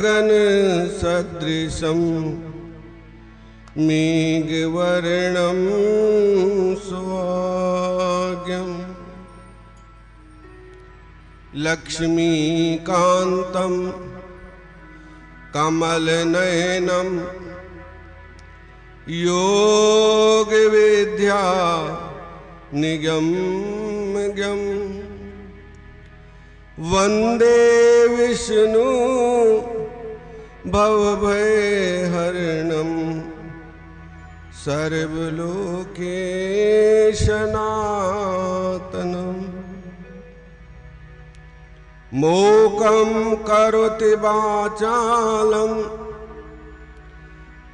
गगन सदृशं मेघवर्णं सुहाग्यं लक्ष्मीकान्तं कमलनयनं योगविद्या निगम्यं वन्दे विष्णु भवभयहरणं सर्वलोकेशनाथनं मूकं करोति वाचालं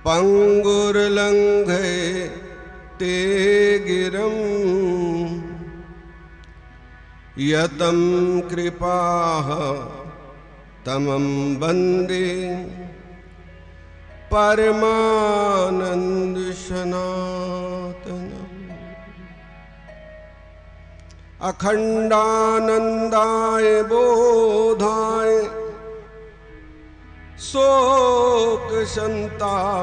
पंगुर्लंघयते गिरं यतं कृपाः तमं वन्दे परमानंद सनातनम्। अखंडानंदाय बोधाय शोक संतापहारिणम्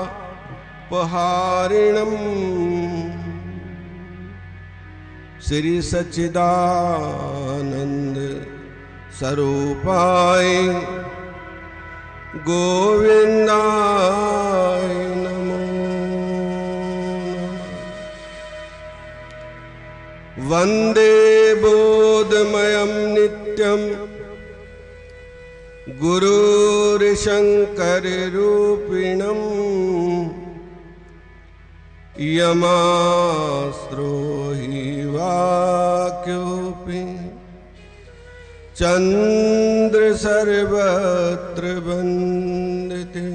श्री सच्चिदानंद स्वरूपाय गोविंदाय नमो नमः। वंदे बोधमयं नित्यं गुरुर्शंकररूपिणं यमास्त्रोहि वाक्योऽपि चंद्र सर्वत्र वंदते।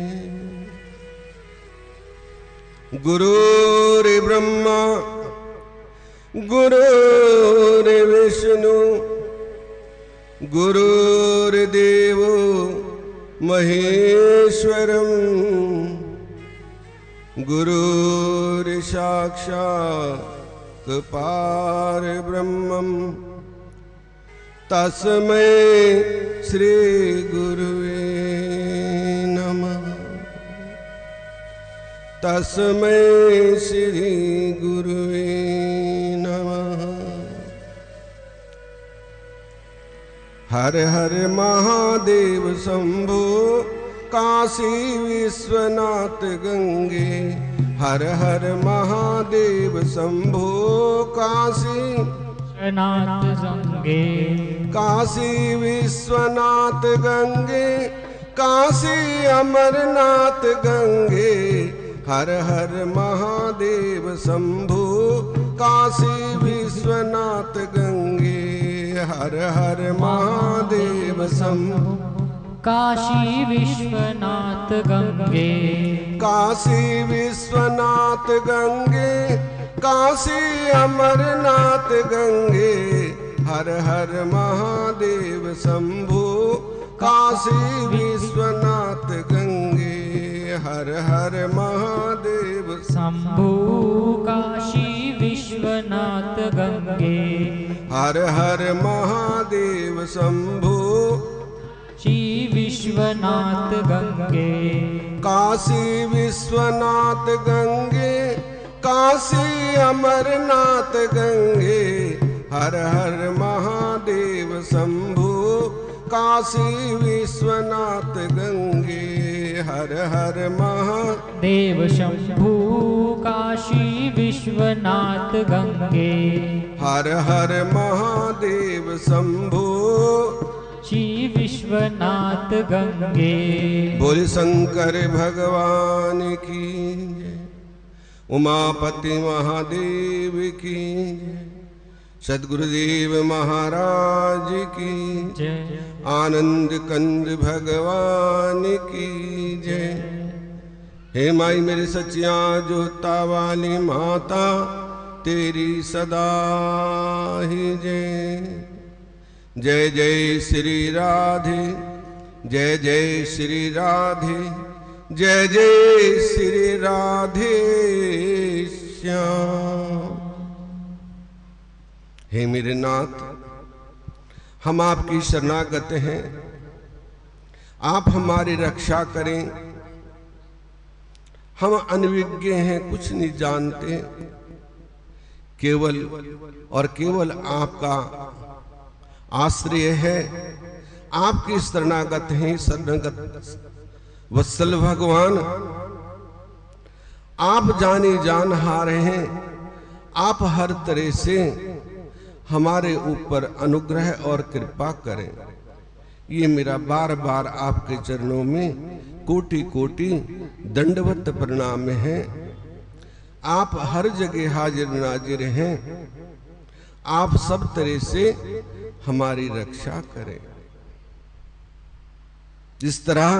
गुरुर्ब्रह्मा गुरुर्विष्णु गुरुर्देवो महेश्वरं गुरुर्साक्षात् परब्रह्मम् तस्मै श्री गुरुवे नमः। तस्मै श्री गुरुवे नमः। हर हर महादेव शंभो काशी विश्वनाथ गंगे। हर हर महादेव शंभो काशी गंगे। काशी विश्वनाथ गंगे काशी अमरनाथ गंगे। हर हर महादेव शंभो काशी विश्वनाथ गंगे। हर हर महादेव शंभो काशी विश्वनाथ गंगे। काशी विश्वनाथ गंगे काशी अमरनाथ गंगे। हर हर महादेव शंभो काशी विश्वनाथ गंगे। हर हर महादेव शंभो काशी विश्वनाथ गंगे। हर हर महादेव शंभो श्री विश्वनाथ गंगे। काशी विश्वनाथ गंगे काशी अमरनाथ गंगे। हर हर महादेव शंभो काशी विश्वनाथ गंगे। हर हर महादेव शंभो काशी विश्वनाथ गंगे। हर हर महादेव शंभो श्री विश्वनाथ गंगे। बोल शंकर भगवान की जय। उमापति महादेव की जय। सद्गुरुदेव महाराज की जय। आनंद कंद भगवान की जय। हे माई मेरे सचिया जोता वाली माता तेरी सदा ही जय। जय जय श्री राधे जय जय श्री राधे जय जय श्री राधे श्याम। हे मेरे नाथ, हम आपकी शरणागत हैं। आप हमारी रक्षा करें। हम अनविज्ञ हैं, कुछ नहीं जानते, केवल और केवल आपका आश्रय है, आपकी शरणागत हैं। शरणागत वत्सल भगवान, आप जाने जान हार हैं। आप हर तरह से हमारे ऊपर अनुग्रह और कृपा करें। ये मेरा बार बार आपके चरणों में कोटि कोटि दंडवत प्रणाम है। आप हर जगह हाजिर नाजिर हैं। आप सब तरह से हमारी रक्षा करें। जिस तरह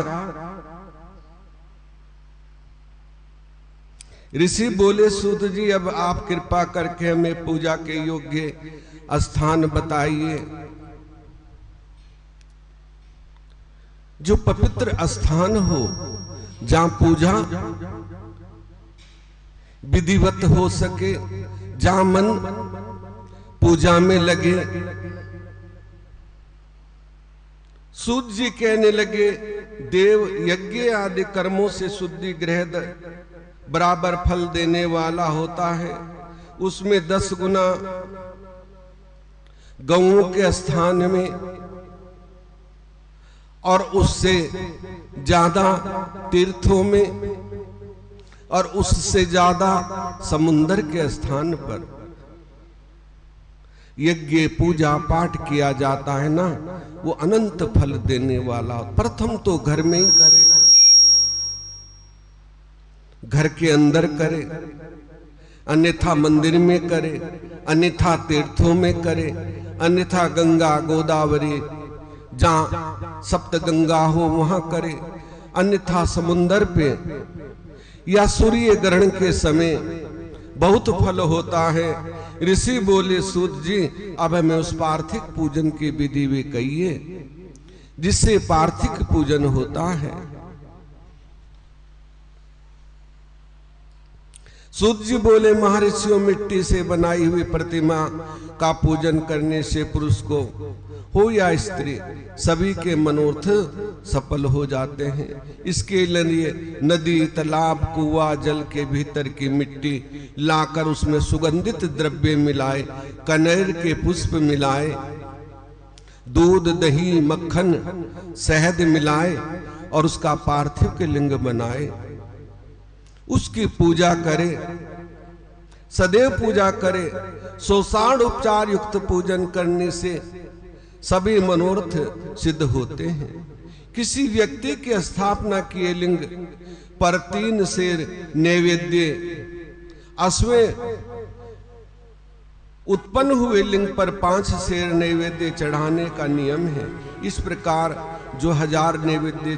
ऋषि बोले, सूत जी अब आप कृपा करके हमें पूजा के योग्य स्थान बताइए। जो पवित्र स्थान हो, जहां पूजा विधिवत हो सके, जहां मन पूजा में लगे। सूत जी कहने लगे, देव यज्ञ आदि कर्मों से शुद्धि गृह बराबर फल देने वाला होता है। उसमें 10 गुना गौओं के स्थान में और उससे ज्यादा तीर्थों में और उससे ज्यादा समुद्र के स्थान पर यज्ञ पूजा पाठ किया जाता है ना, वो अनंत फल देने वाला। प्रथम तो घर में ही करे, घर के अंदर करे, अन्यथा मंदिर में करे, अन्यथा तीर्थों में करे, अन्यथा गंगा गोदावरी जहां सप्त गंगा हो वहां करे, अन्यथा समुंदर पे या सूर्य ग्रहण के समय बहुत फल होता है। ऋषि बोले, सूत जी अब हमें उस पार्थिव पूजन की विधि भी कहिए जिससे पार्थिव पूजन होता है। सूत जी बोले, महर्षियों मिट्टी से बनाई हुई प्रतिमा का पूजन करने से पुरुष को हो या स्त्री सभी के मनोरथ सफल हो जाते हैं। इसके लिए नदी तालाब कुआं जल के भीतर की मिट्टी लाकर उसमें सुगंधित द्रव्य मिलाए, कनेर के पुष्प मिलाए, दूध दही मक्खन शहद मिलाए और उसका पार्थिव के लिंग बनाए, उसकी पूजा करे, सदैव पूजा करे। 160 उपचार युक्त पूजन करने से सभी मनोरथ सिद्ध होते हैं। किसी व्यक्ति की स्थापना किए लिंग पर 3 शेर नैवेद्य, अश्वें उत्पन्न हुए लिंग पर 5 शेर नैवेद्य चढ़ाने का नियम है। इस प्रकार जो 1000 नैवेद्य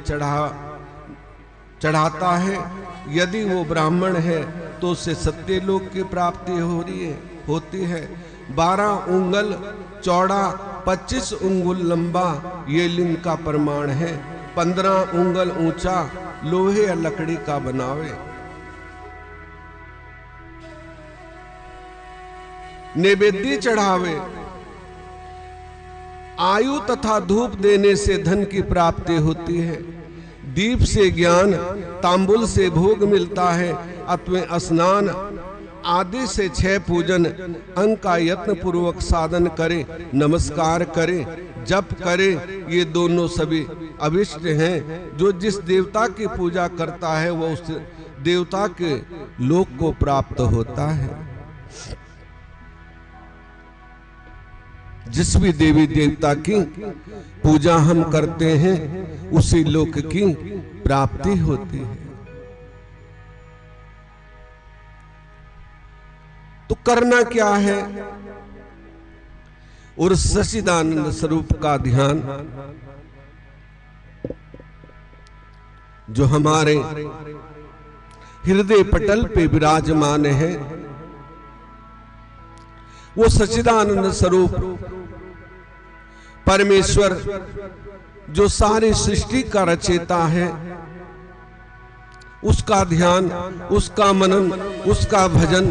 चढ़ाता है, यदि वो ब्राह्मण है तो उससे सत्यलोक की प्राप्ति होती है। 12 उंगल चौड़ा 25 उंगुल लंबा ये लिंग का प्रमाण है। 15 उंगल ऊंचा लोहे या लकड़ी का बनावे। नैवेद्य चढ़ावे। आयु तथा धूप देने से धन की प्राप्ति होती है। दीप से ज्ञान, तांबुल से भोग मिलता है। अथवा स्नान आदि से 6 पूजन अंग का यत्न पूर्वक साधन करे, नमस्कार करे, जप करे। ये दोनों सभी अभिष्ट हैं। जो जिस देवता की पूजा करता है वह उस देवता के लोक को प्राप्त होता है। जिस भी देवी देवता की पूजा हम करते हैं उसी लोक की प्राप्ति होती है। तो करना क्या है? और सच्चिदानंद स्वरूप का ध्यान जो हमारे हृदय पटल पे विराजमान है, वो सच्चिदानंद स्वरूप परमेश्वर जो सारी सृष्टि का रचयिता है, उसका ध्यान, उसका मनन, उसका भजन।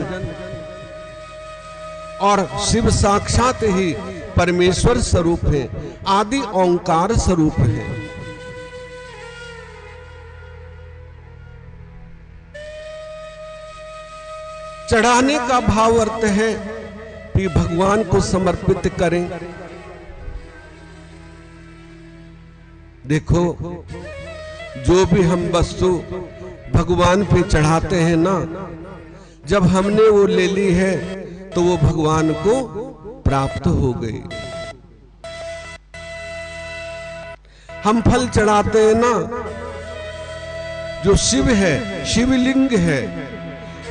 और शिव साक्षात ही परमेश्वर स्वरूप है, आदि ओंकार स्वरूप है। चढ़ाने का भाव अर्थ है कि भगवान को समर्पित करें। देखो, जो भी हम वस्तु भगवान पे चढ़ाते हैं ना, जब हमने वो ले ली है तो वो भगवान को प्राप्त हो गई। हम फल चढ़ाते हैं ना, जो शिव है, शिवलिंग है।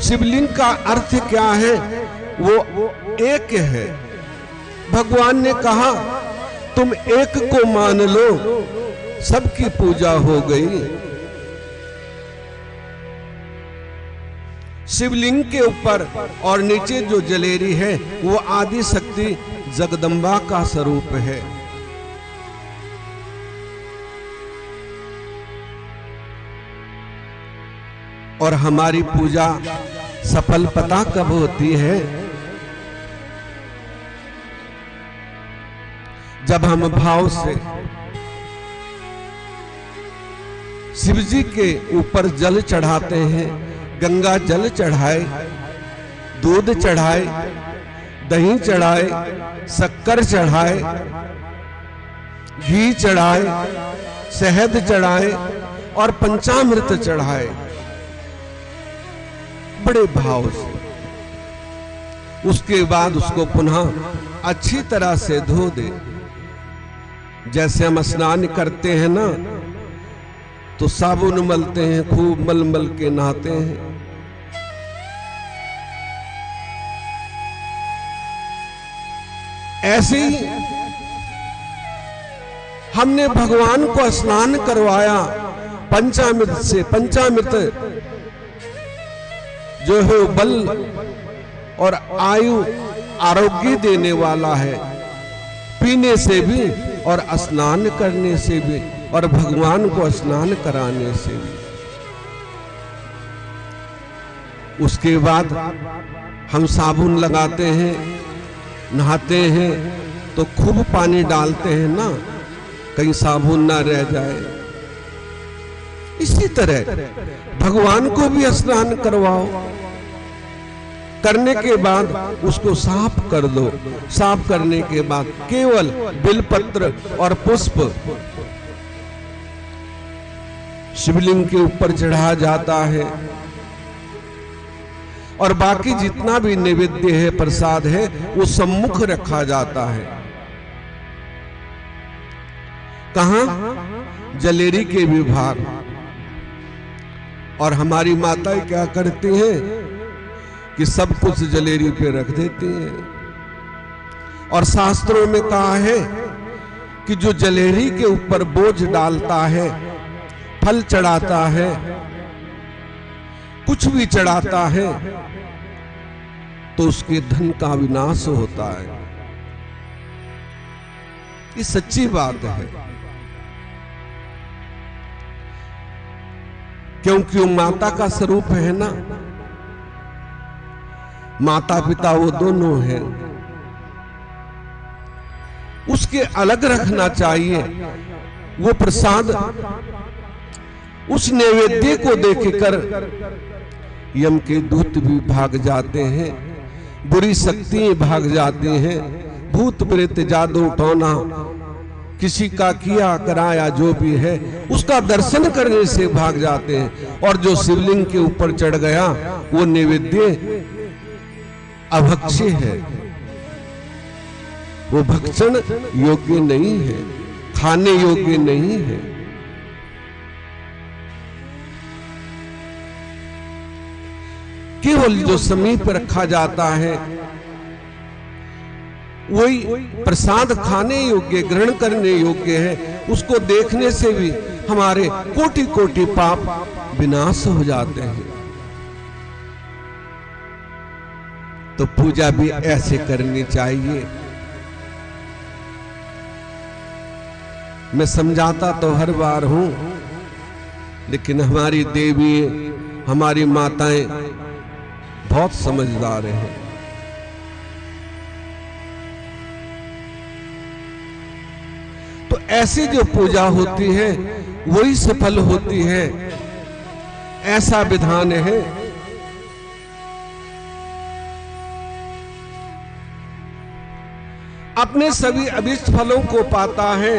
शिवलिंग का अर्थ क्या है? वो एक है। भगवान ने कहा तुम एक को मान लो, सबकी पूजा हो गई। शिवलिंग के ऊपर और नीचे जो जलेरी है वो आदि शक्ति जगदम्बा का स्वरूप है। और हमारी पूजा सफल पता कब होती है? जब हम भाव से शिव जी के ऊपर जल चढ़ाते हैं। गंगा जल चढ़ाए, दूध चढ़ाए, दही चढ़ाए, शक्कर चढ़ाए, घी चढ़ाए, शहद चढ़ाए और पंचामृत चढ़ाए, बड़े भाव से। उसके बाद उसको पुनः अच्छी तरह से धो दे। जैसे हम स्नान करते हैं ना, तो साबुन मलते हैं, खूब मल मल के नहाते हैं। ऐसे ही हमने भगवान को स्नान करवाया पंचामृत से। पंचामृत जो है बल और आयु आरोग्य देने वाला है, पीने से भी और स्नान करने से भी और भगवान को स्नान कराने से भी। उसके बाद हम साबुन लगाते हैं, नहाते हैं, तो खूब पानी डालते हैं ना, कहीं साबुन ना रह जाए। इसी तरह भगवान को भी स्नान करवाओ। करने के बाद उसको साफ कर दो। साफ करने के बाद केवल बिलपत्र और पुष्प शिवलिंग के ऊपर चढ़ाया जाता है और बाकी जितना भी नैवेद्य है, प्रसाद है, वो सम्मुख रखा जाता है। कहां? जलेरी के विभाग। और हमारी माताएं क्या करती हैं कि सब कुछ जलेरी पे रख देती हैं। और शास्त्रों में कहा है कि जो जलेरी के ऊपर बोझ डालता है, फल चढ़ाता है, कुछ भी चढ़ाता है, तो उसके धन का विनाश होता है। ये सच्ची बात है, क्योंकि वो माता का स्वरूप है ना। माता पिता वो दोनों हैं। उसके अलग रखना चाहिए। वो प्रसाद, उस नैवेद्य को देखकर यम के दूत भी भाग जाते हैं, बुरी शक्तियां भाग जाती हैं, भूत प्रेत जादू टोना किसी का किया कराया जो भी है उसका दर्शन करने से भाग जाते हैं। और जो शिवलिंग के ऊपर चढ़ गया वो नैवेद्य अभक्ष्य है, वो भक्षण योग्य नहीं है, खाने योग्य नहीं है। केवल जो समीप रखा जाता है वही प्रसाद खाने योग्य, ग्रहण करने योग्य है। उसको देखने से भी हमारे कोटि कोटि पाप विनाश हो जाते हैं। तो पूजा भी ऐसे करनी चाहिए। मैं समझाता तो हर बार हूं, लेकिन हमारी देवी, हमारी माताएं बहुत समझदार हैं। तो ऐसी जो पूजा होती है वही सफल होती है, ऐसा विधान है। अपने सभी अभिष्ट फलों को पाता है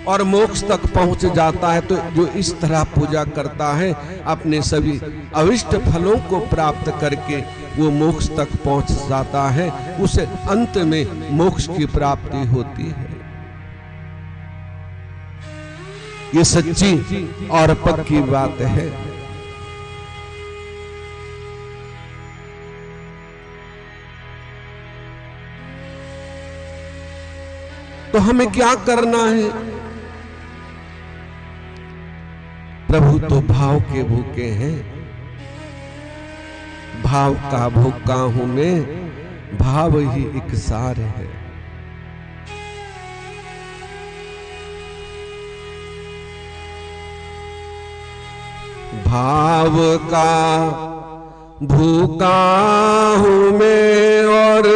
और मोक्ष तक पहुंच जाता है। तो जो इस तरह पूजा करता है अपने सभी अभिष्ट फलों को प्राप्त करके वो मोक्ष तक पहुंच जाता है, उसे अंत में मोक्ष की प्राप्ति होती है। ये सच्ची और पक्की बात है। तो हमें क्या करना है? प्रभु तो भाव के भूखे हैं, भाव का भूखा हूं मैं, भाव ही एक सार है। भाव का भूखा हूं मैं और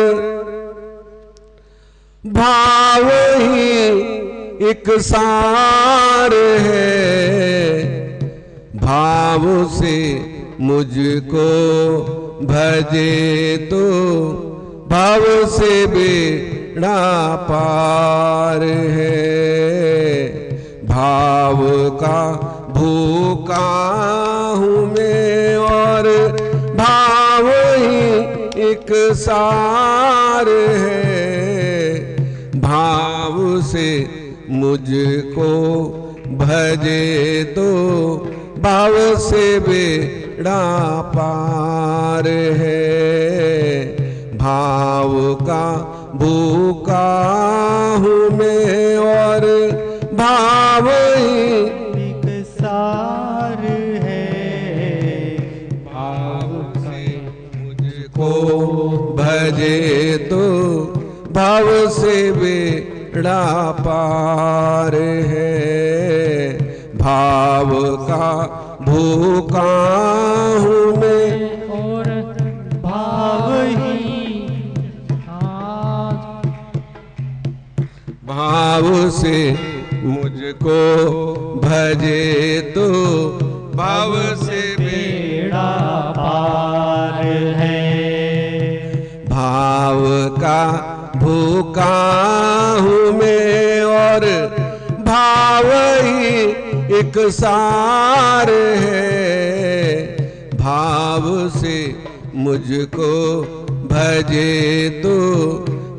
भाव ही एक सार है। भाव से मुझको भजे तो भाव से बेड़ा पार है। भाव का भूखा हूं मैं और भाव ही एक सार है। भाव से मुझको भजे तो भाव से बेड़ा पार है। भाव का भूखा हूं मैं और भाव ही एक सार है। भाव से मुझको भजे तो भाव से बेड़ा पार है। भाव का भूखा हूं मैं और भाव ही भाव से मुझको भजे तो भाव से बेड़ा पार है। भाव का भूखा हूं मैं और भाव ही एक सार है। भाव से मुझको भजे तो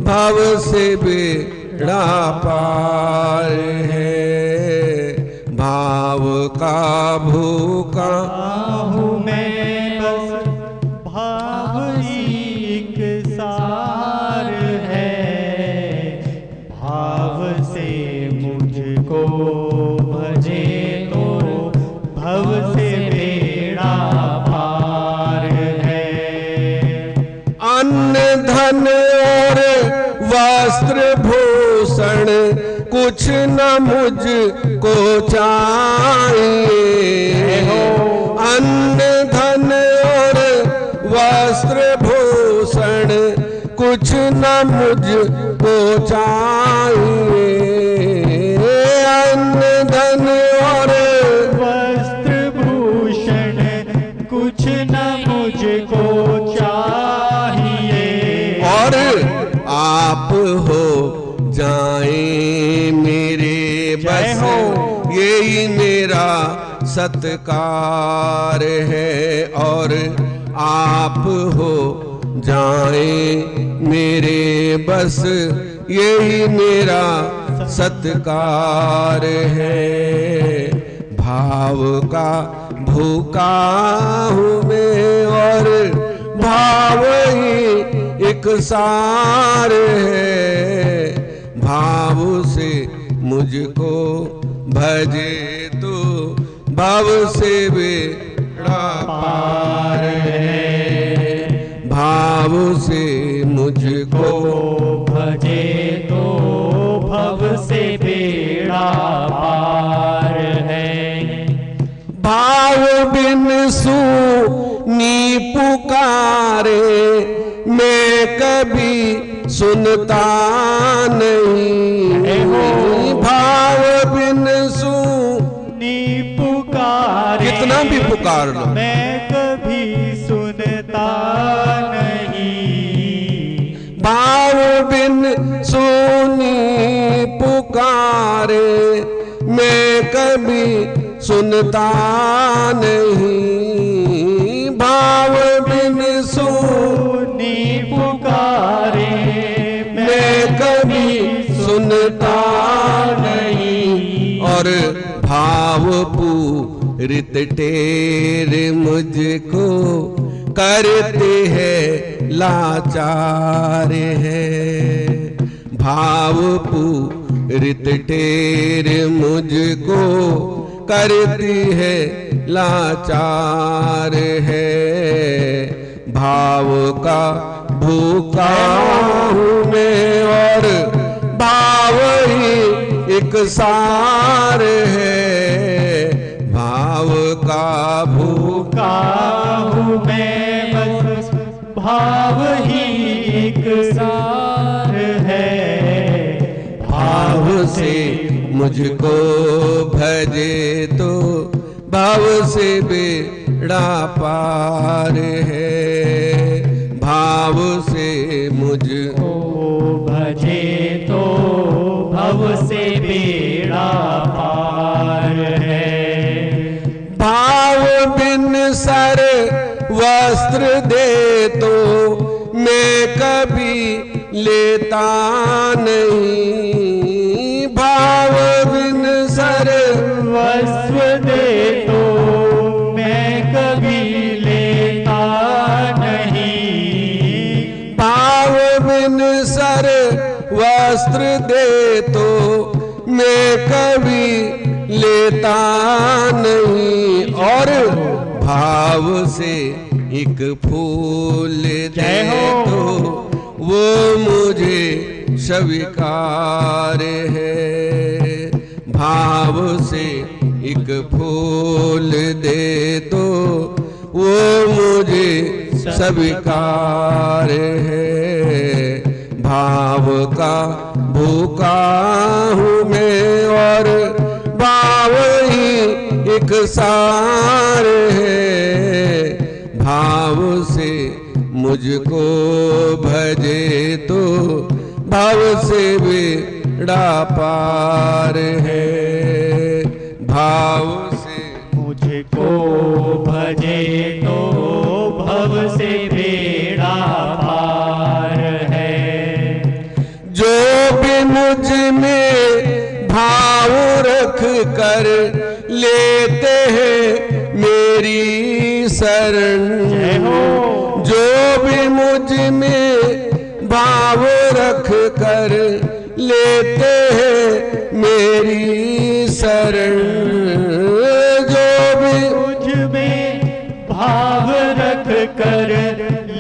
भाव से बेड़ा पार है। भाव का भूखा हूँ मैं बस भाव ही एक सार है। भाव से मुझको भजे तो भव से बेड़ा पार है। अन्न धन और वस्त्र भूषण कुछ न मुझको चाहिए। अन्न धन और वस्त्र भूषण कुछ न मुझको चाहिए। अन्न धन और वस्त्र भूषण कुछ न मुझको चाहिए। और आप हो जाए मेरे बस यही मेरा सत्कार है। और आप हो जाए मेरे बस यही मेरा सत्कार है। भाव का भूखा हूं मैं और भाव ही एक सार है। भाव से मुझको भजे तो भाव से बेड़ा पार है। भाव से मुझको भजे तो भव से बेड़ा पार है। भाव बिन सुनी पुकारे मैं कभी सुनता नहीं। भाव बिन सुनी पुकार कितना भी पुकार लो मैं कभी सुनता नहीं। भाव बिन सुनी पुकारे मैं कभी सुनता नहीं। भाव बिन सुनी पुकारे मैं कभी सुनता नहीं। और भाव पूरित टेर मुझको करते हैं लाचार है। भाव पूरित टेर मुझको करती है लाचार है। भाव का भूखा हूँ मैं और भाव ही एक सार है। भाव का भूखा हूँ मैं बस भाव ही एक सार है। भाव से मुझको भजे तो भाव से बेड़ा पार है। भाव से मुझको भजे तो भव से बेड़ा पार है। भाव बिन सर वस्त्र दे तो मैं कभी लेता नहीं। भाव बिन सर वस्त्र दे तो मैं कभी लेता नहीं। भाव बिन सर वस्त्र दे तो मैं कभी लेता नहीं। और भाव से एक फूल दे तो वो मुझे स्वीकार है। भाव से एक फूल दे तो वो मुझे स्वीकार है। भाव का भूखा हूँ मैं और भाव ही एक सार है। भाव से मुझको भजे तो भाव से बेड़ा पार है। भाव से मुझको भजे तो भव से बेड़ा पार है। जो भी मुझ में भाव रख कर लेते हैं मेरी शरण। जो भी मुझ में भाव रख कर लेते हैं मेरी शरण। जो भी मुझ में भाव रख कर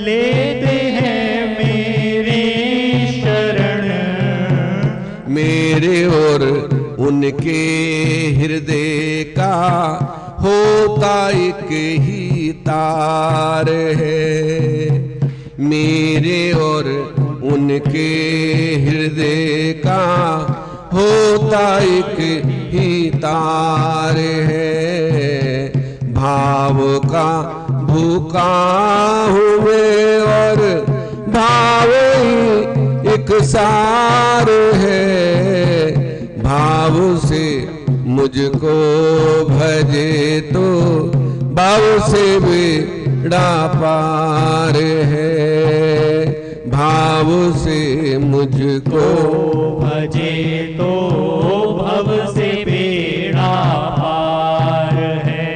लेते हैं मेरी शरण। मेरे और उनके हृदय का होता एक ही तार है। मेरे और उनके हृदय का होता एक ही तार है। भाव का भूखा हूँ मैं और भाव ही एक सार है। भाव से मुझको भजे तो भाव से बेड़ा पार है। भाव से मुझको भजे तो भव से बेड़ा पार है।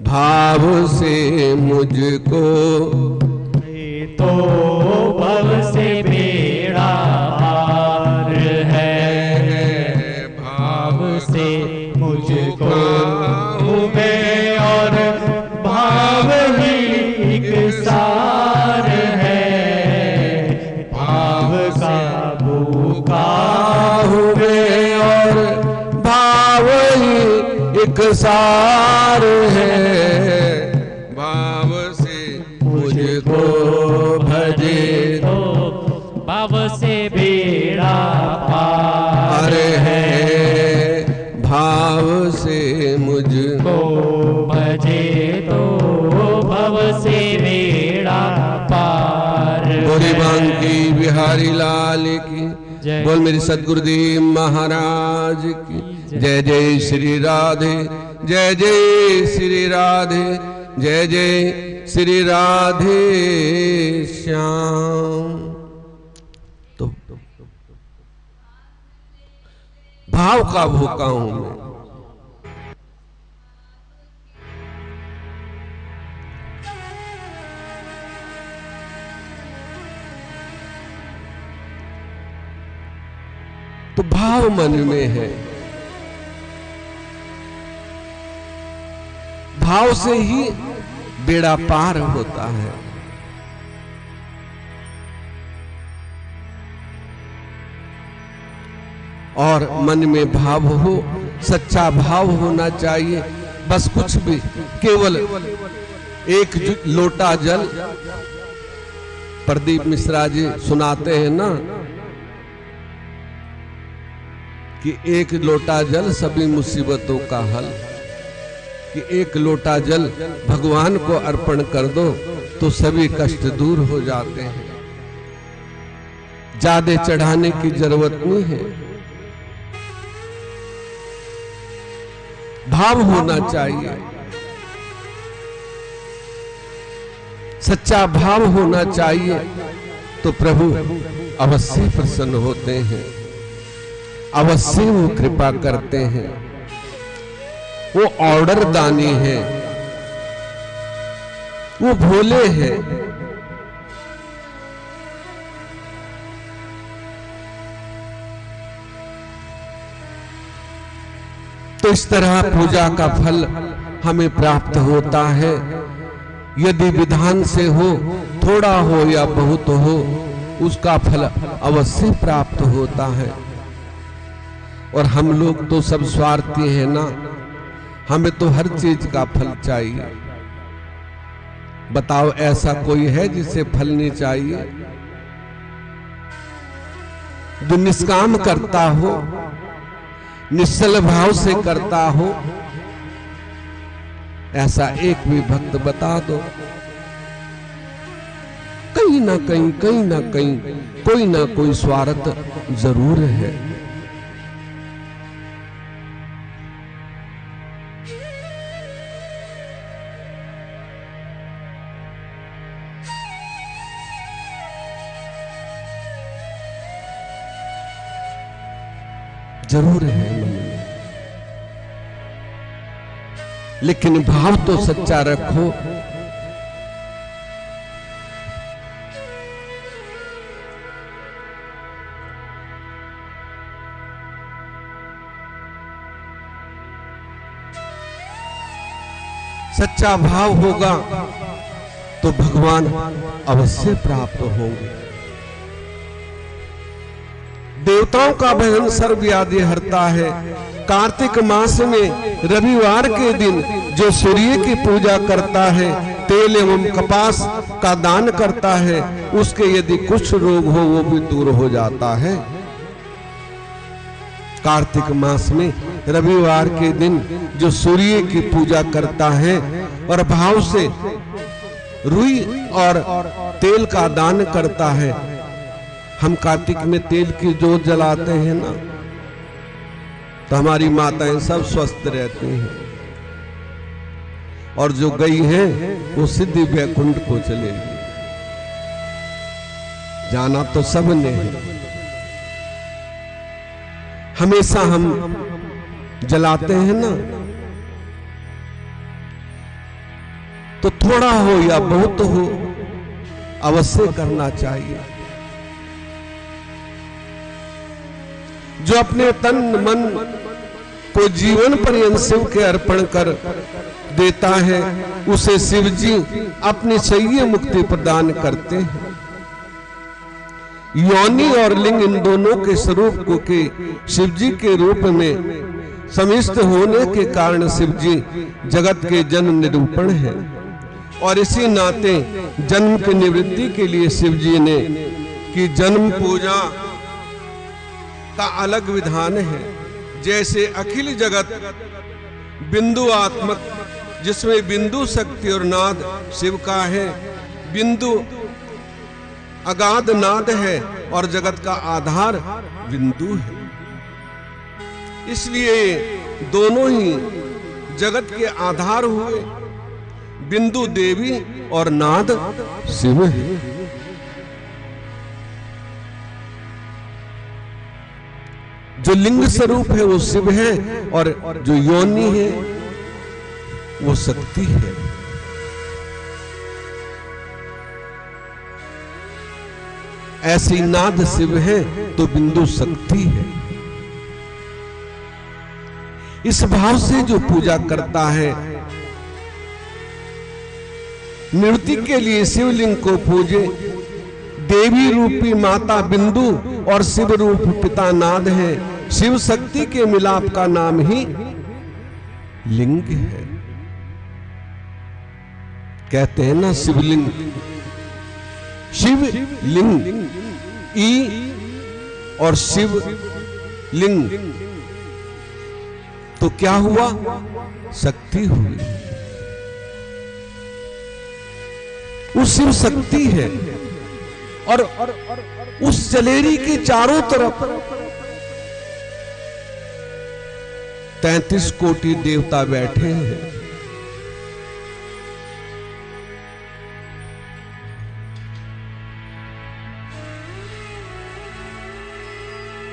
भाव से मुझको तो भव से बेड़ा पार है। भाव से मुझको मैं और भाव ही एक सार है। भाव का भूखा हूँ मैं और भाव ही एक सार है। भाव से मुझको भजे तो भव से बेड़ा पार है। भाव से मुझको भजे तो भव से बेड़ा पार गोरी बांकी बिहार बिहारी लाल की जय। बोल मेरे सदगुरुदेव महाराज की जय। जय श्री राधे, जय जय श्री राधे, जय जय श्री राधे श्याम। तो भाव का भूखा हूं मैं। तो भाव मन में है, भाव से ही बेड़ा पार होता है। और मन में भाव हो, सच्चा भाव होना चाहिए। बस कुछ भी, केवल एक लोटा जल, प्रदीप मिश्रा जी सुनाते हैं ना कि एक लोटा जल सभी मुसीबतों का हल, कि एक लोटा जल भगवान को अर्पण कर दो तो सभी कष्ट दूर हो जाते हैं। ज्यादा चढ़ाने की जरूरत नहीं है, भाव होना चाहिए, सच्चा भाव होना चाहिए तो प्रभु अवश्य प्रसन्न होते हैं, अवश्य वो कृपा करते हैं। वो ऑर्डर दानी है, वो भोले हैं। तो इस तरह पूजा का फल हमें प्राप्त होता है। यदि विधान से हो, थोड़ा हो या बहुत हो, उसका फल अवश्य प्राप्त होता है। और हम लोग तो सब स्वार्थी हैं ना, हमें तो हर चीज का फल चाहिए। बताओ ऐसा कोई है जिसे फल नहीं चाहिए? जो निष्काम करता हो, निश्चल भाव से करता हो, ऐसा एक भी भक्त बता दो। कहीं ना कहीं, कहीं ना कहीं कोई ना कोई स्वार्थ जरूर है। जरूर है मन में, लेकिन भाव तो सच्चा रखो। सच्चा भाव होगा तो भगवान अवश्य प्राप्त होंगे। देवताओं का भजन सर्व व्याधि हरता है। कार्तिक मास में रविवार के दिन जो सूर्य की पूजा करता है, तेल एवं कपास का दान करता है, उसके यदि कुछ रोग हो वो भी दूर हो जाता है। कार्तिक मास में रविवार के दिन जो सूर्य की पूजा करता है और भाव से रुई और तेल का दान करता है। हम कार्तिक में तेल की जोत जलाते हैं ना, तो हमारी माताएं सब स्वस्थ रहती हैं। और जो गई हैं वो सिद्धि वैकुंठ को चलेगी। जाना तो सबने है। हमेशा हम जलाते हैं ना, तो थोड़ा हो या बहुत हो अवश्य करना चाहिए। जो अपने तन मन को जीवन पर्यंत शिव के अर्पण कर देता है, उसे शिव जी अपनी शैय्य मुक्ति प्रदान करते हैं। योनि और लिंग इन दोनों के स्वरूप को के शिव जी के रूप में समिष्ट होने के कारण शिव जी जगत के जन्म निरूपण है। और इसी नाते जन्म की निवृत्ति के लिए शिव जी ने कि जन्म पूजा का अलग विधान है। जैसे अखिल जगत बिंदु आत्मक, जिसमें बिंदु शक्ति और नाद शिव का है, बिंदु अगाध नाद है और जगत का आधार बिंदु है। इसलिए दोनों ही जगत के आधार हुए। बिंदु देवी और नाद शिव है। जो लिंग स्वरूप है वो शिव है और जो योनि है वो शक्ति है। ऐसी नाद शिव है तो बिंदु शक्ति है। इस भाव से जो पूजा करता है, निवृत्ति के लिए शिवलिंग को पूजे। देवी रूपी माता बिंदु और शिव रूप पिता नाद है। शिव शक्ति के मिलाप का नाम ही लिंग है। कहते हैं ना शिवलिंग, शिव लिंग, ई और शिव लिंग, तो क्या हुआ? शक्ति हुई। वो शिव शक्ति है और उस जलेरी के चारों तरफ 33 कोटि देवता बैठे हैं।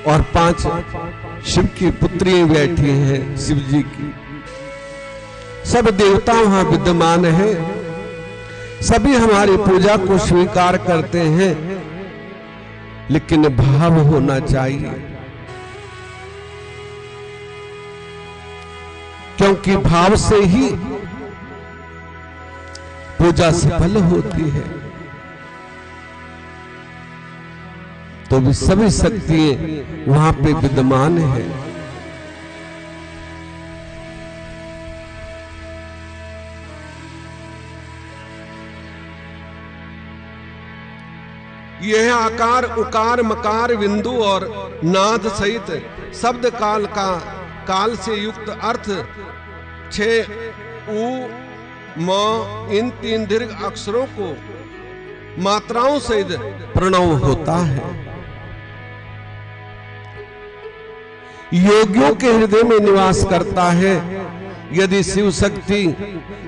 और 5 शिव की पुत्री बैठी हैं, शिव जी की। सब देवता वहां विद्यमान है। सभी हमारी पूजा को स्वीकार करते हैं, लेकिन भाव होना चाहिए, क्योंकि भाव से ही पूजा सफल होती है। तो भी सभी शक्तियां वहां पे विद्यमान है। यह आकार, उकार, मकार, बिंदु और नाद सहित शब्द काल का काल से युक्त अर्थ 6 उ म इन 3 दीर्घ अक्षरों को मात्राओं सहित प्रणव होता है। योगियों के हृदय में निवास करता है। यदि शिव शक्ति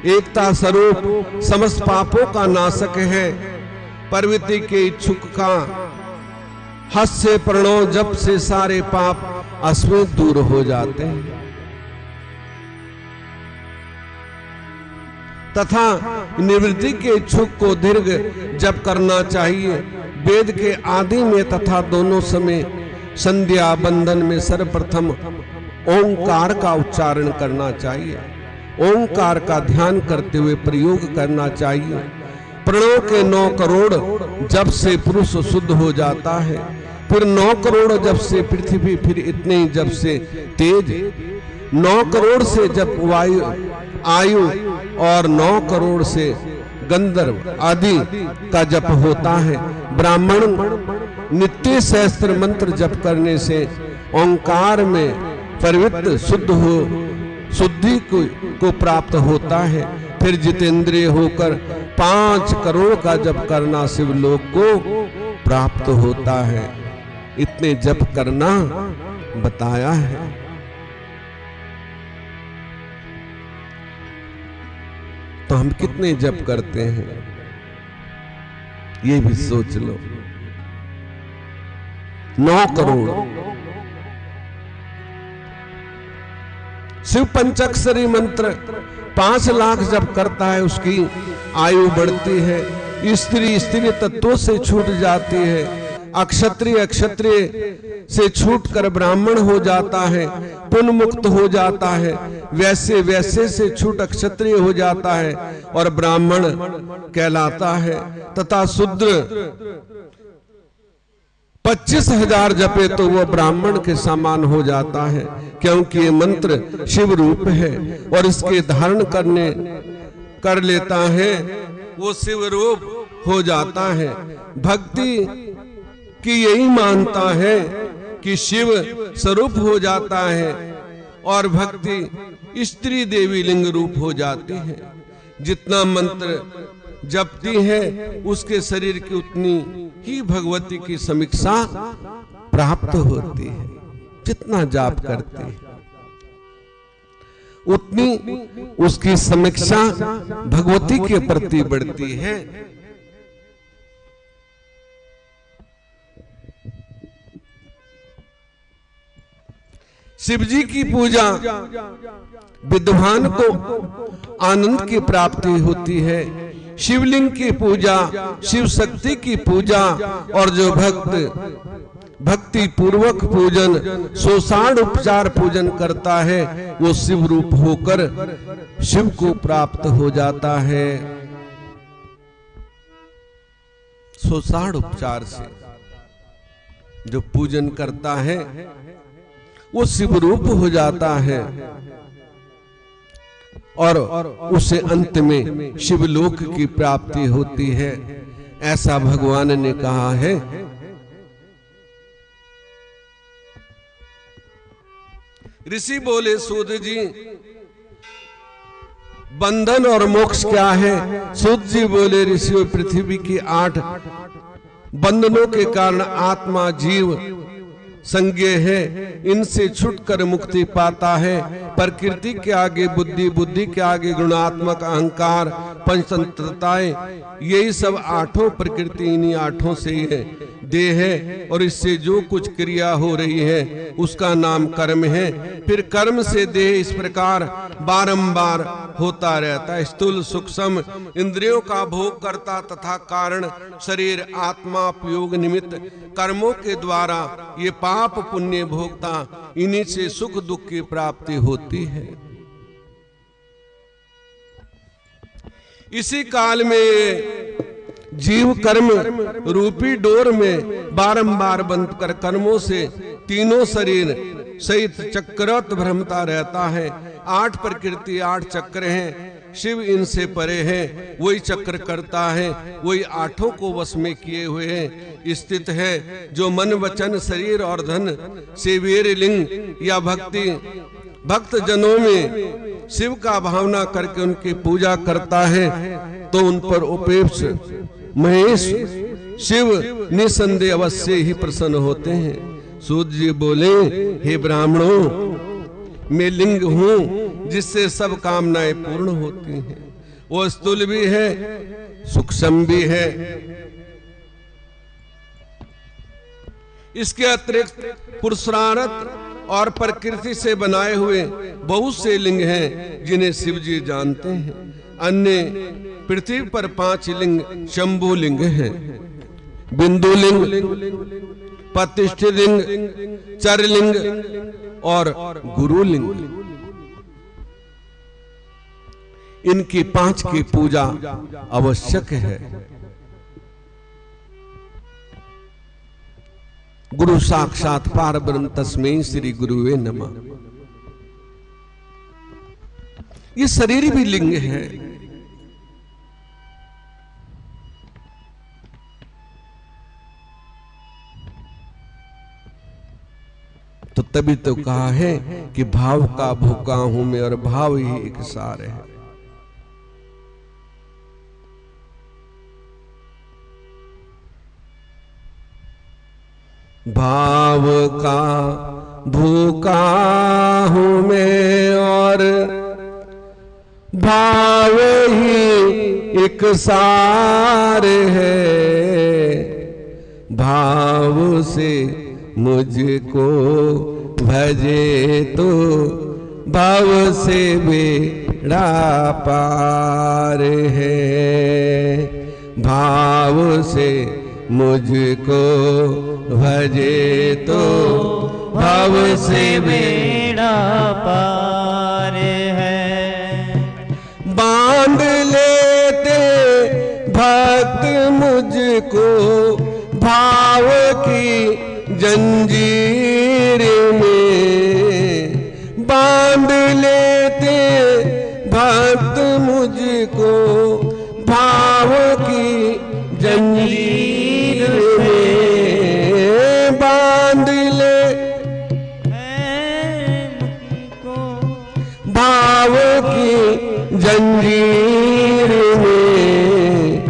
एकता स्वरूप समस्त पापों का नाशक है, प्रवृत्ति के इच्छुक का हस्त से प्रणव जप से सारे पाप अस्मित दूर हो जाते हैं। तथा निवृत्ति के इच्छुक को दीर्घ जप करना चाहिए। वेद के आदि में तथा दोनों समय संध्या बंदन में सर्वप्रथम ओंकार का उच्चारण करना चाहिए। ओंकार का ध्यान करते हुए प्रयोग करना चाहिए। प्रणव के 9 करोड़ जप से पुरुष शुद्ध हो जाता है। फिर 9 करोड़ जप से पृथ्वी, फिर इतने ही जप से तेज, 9 करोड़ से जप वायु आयु और 9 करोड़ से गंधर्व आदि का जप होता है। ब्राह्मण नित्य सहस्त्र मंत्र जप करने से ओंकार में प्रवृत्त शुद्धि को प्राप्त होता है। फिर जितेंद्रिय होकर 5 करोड़ का जप करना शिवलोक को प्राप्त होता है। इतने जप करना बताया है। तो हम कितने जप करते हैं ये भी सोच लो। 9 करोड़। शिव पंचाक्षरी मंत्र 5 लाख जप करता है, उसकी आयु बढ़ती है। स्त्री स्त्री तत्वों से छूट जाती है। अक्षत्रिय क्षत्रिय से छूटकर ब्राह्मण हो जाता है, पुण्य मुक्त हो जाता है। वैसे वैसे से छूट क्षत्रिय हो जाता है और ब्राह्मण कहलाता है। तथा शूद्र 25,000 जपे तो वह ब्राह्मण के समान हो जाता है, क्योंकि ये मंत्र शिव रूप है और इसके धारण कर लेता है वो शिव रूप हो जाता है। भक्ति कि यही मानता है कि शिव स्वरूप हो जाता है और भक्ति स्त्री देवी लिंग रूप हो जाती है। जितना मंत्र जपती है उसके शरीर की उतनी ही भगवती की समीक्षा प्राप्त होती है। जितना जाप करती है उतनी उसकी समीक्षा भगवती के प्रति बढ़ती है। शिव जी की पूजा विद्वान को आनंद की प्राप्ति होती है। शिवलिंग की पूजा, शिव शक्ति की पूजा, और जो भक्त भक्ति पूर्वक पूजन, सोषाण उपचार पूजन करता है वो शिव रूप होकर शिव को प्राप्त हो जाता है। सोषाण उपचार से जो पूजन करता है वो शिव रूप हो जाता है और उसे अंत में शिवलोक की प्राप्ति होती है। ऐसा भगवान ने कहा है। ऋषि बोले सूत जी बंधन और मोक्ष क्या है? सूत जी बोले ऋषियों पृथ्वी की 8 बंधनों के कारण आत्मा जीव संज्ञेय है, इनसे छूटकर मुक्ति पाता है। प्रकृति के आगे बुद्धि, बुद्धि के आगे गुणात्मक अहंकार, पंचतंत्रताएं, यही सब 8 प्रकृति इन्हीं 8 से ही है। देह है और इससे जो कुछ क्रिया हो रही है उसका नाम कर्म है। फिर कर्म से देह इस प्रकार बारंबार होता रहता है। स्थूल सूक्ष्म इंद्रियों का भोग करता तथा कारण शरीर आत्मा उपयोग निमित्त कर्मों के द्वारा ये पाप पुण्य भोगता, इन्हीं से सुख दुख की प्राप्ति होती है। इसी काल में जीव कर्म रूपी डोर में बारंबार बंध कर कर्मों से तीनों शरीर सहित चक्रवत भ्रमता रहता है। 8 प्रकृति 8 चक्र हैं, शिव इनसे परे है, वही चक्र करता है, वही 8 को वश में किए हुए है स्थित है। जो मन वचन शरीर और धन से वीर लिंग या भक्त जनों में शिव का भावना करके उनकी पूजा करता है तो उन पर उपेक्ष महेश शिव निसंदेह अवश्य ही प्रसन्न होते हैं। सूत जी बोले हे ब्राह्मणों, मैं लिंग हूं जिससे सब कामनाएं पूर्ण होती हैं। वो स्थूल भी है, सूक्ष्म भी है। इसके अतिरिक्त पुरुषार्थ और प्रकृति से बनाए हुए बहुत से लिंग हैं जिन्हें शिव जी जानते हैं। अन्य पृथ्वी पर 5 लिंग शंभु लिंग हैं। बिंदु लिंग, प्रतिष्ठित लिंग, चर लिंग और गुरु लिंग। इनकी 5 की पूजा आवश्यक है। गुरु साक्षात पारब्रह्म तस्मै श्री गुरुवे नमः। ये शरीर भी लिंग है। तो तभी तो कहा है कि भाव का भूखा हूं मैं और भाव ही एक सार है। भाव का भूखा हूं मैं और भाव ही एक सार है। भाव से मुझको भजे तो भाव से बेड़ा पार है। भाव से मुझको भजे तो भाव से बेड़ा पार है। बांध लेते भक्त मुझको भाव की जंजीर में। बांध लेते भक्त मुझको भाव की जंजीर में। बांध ले भाव की जंजीर में।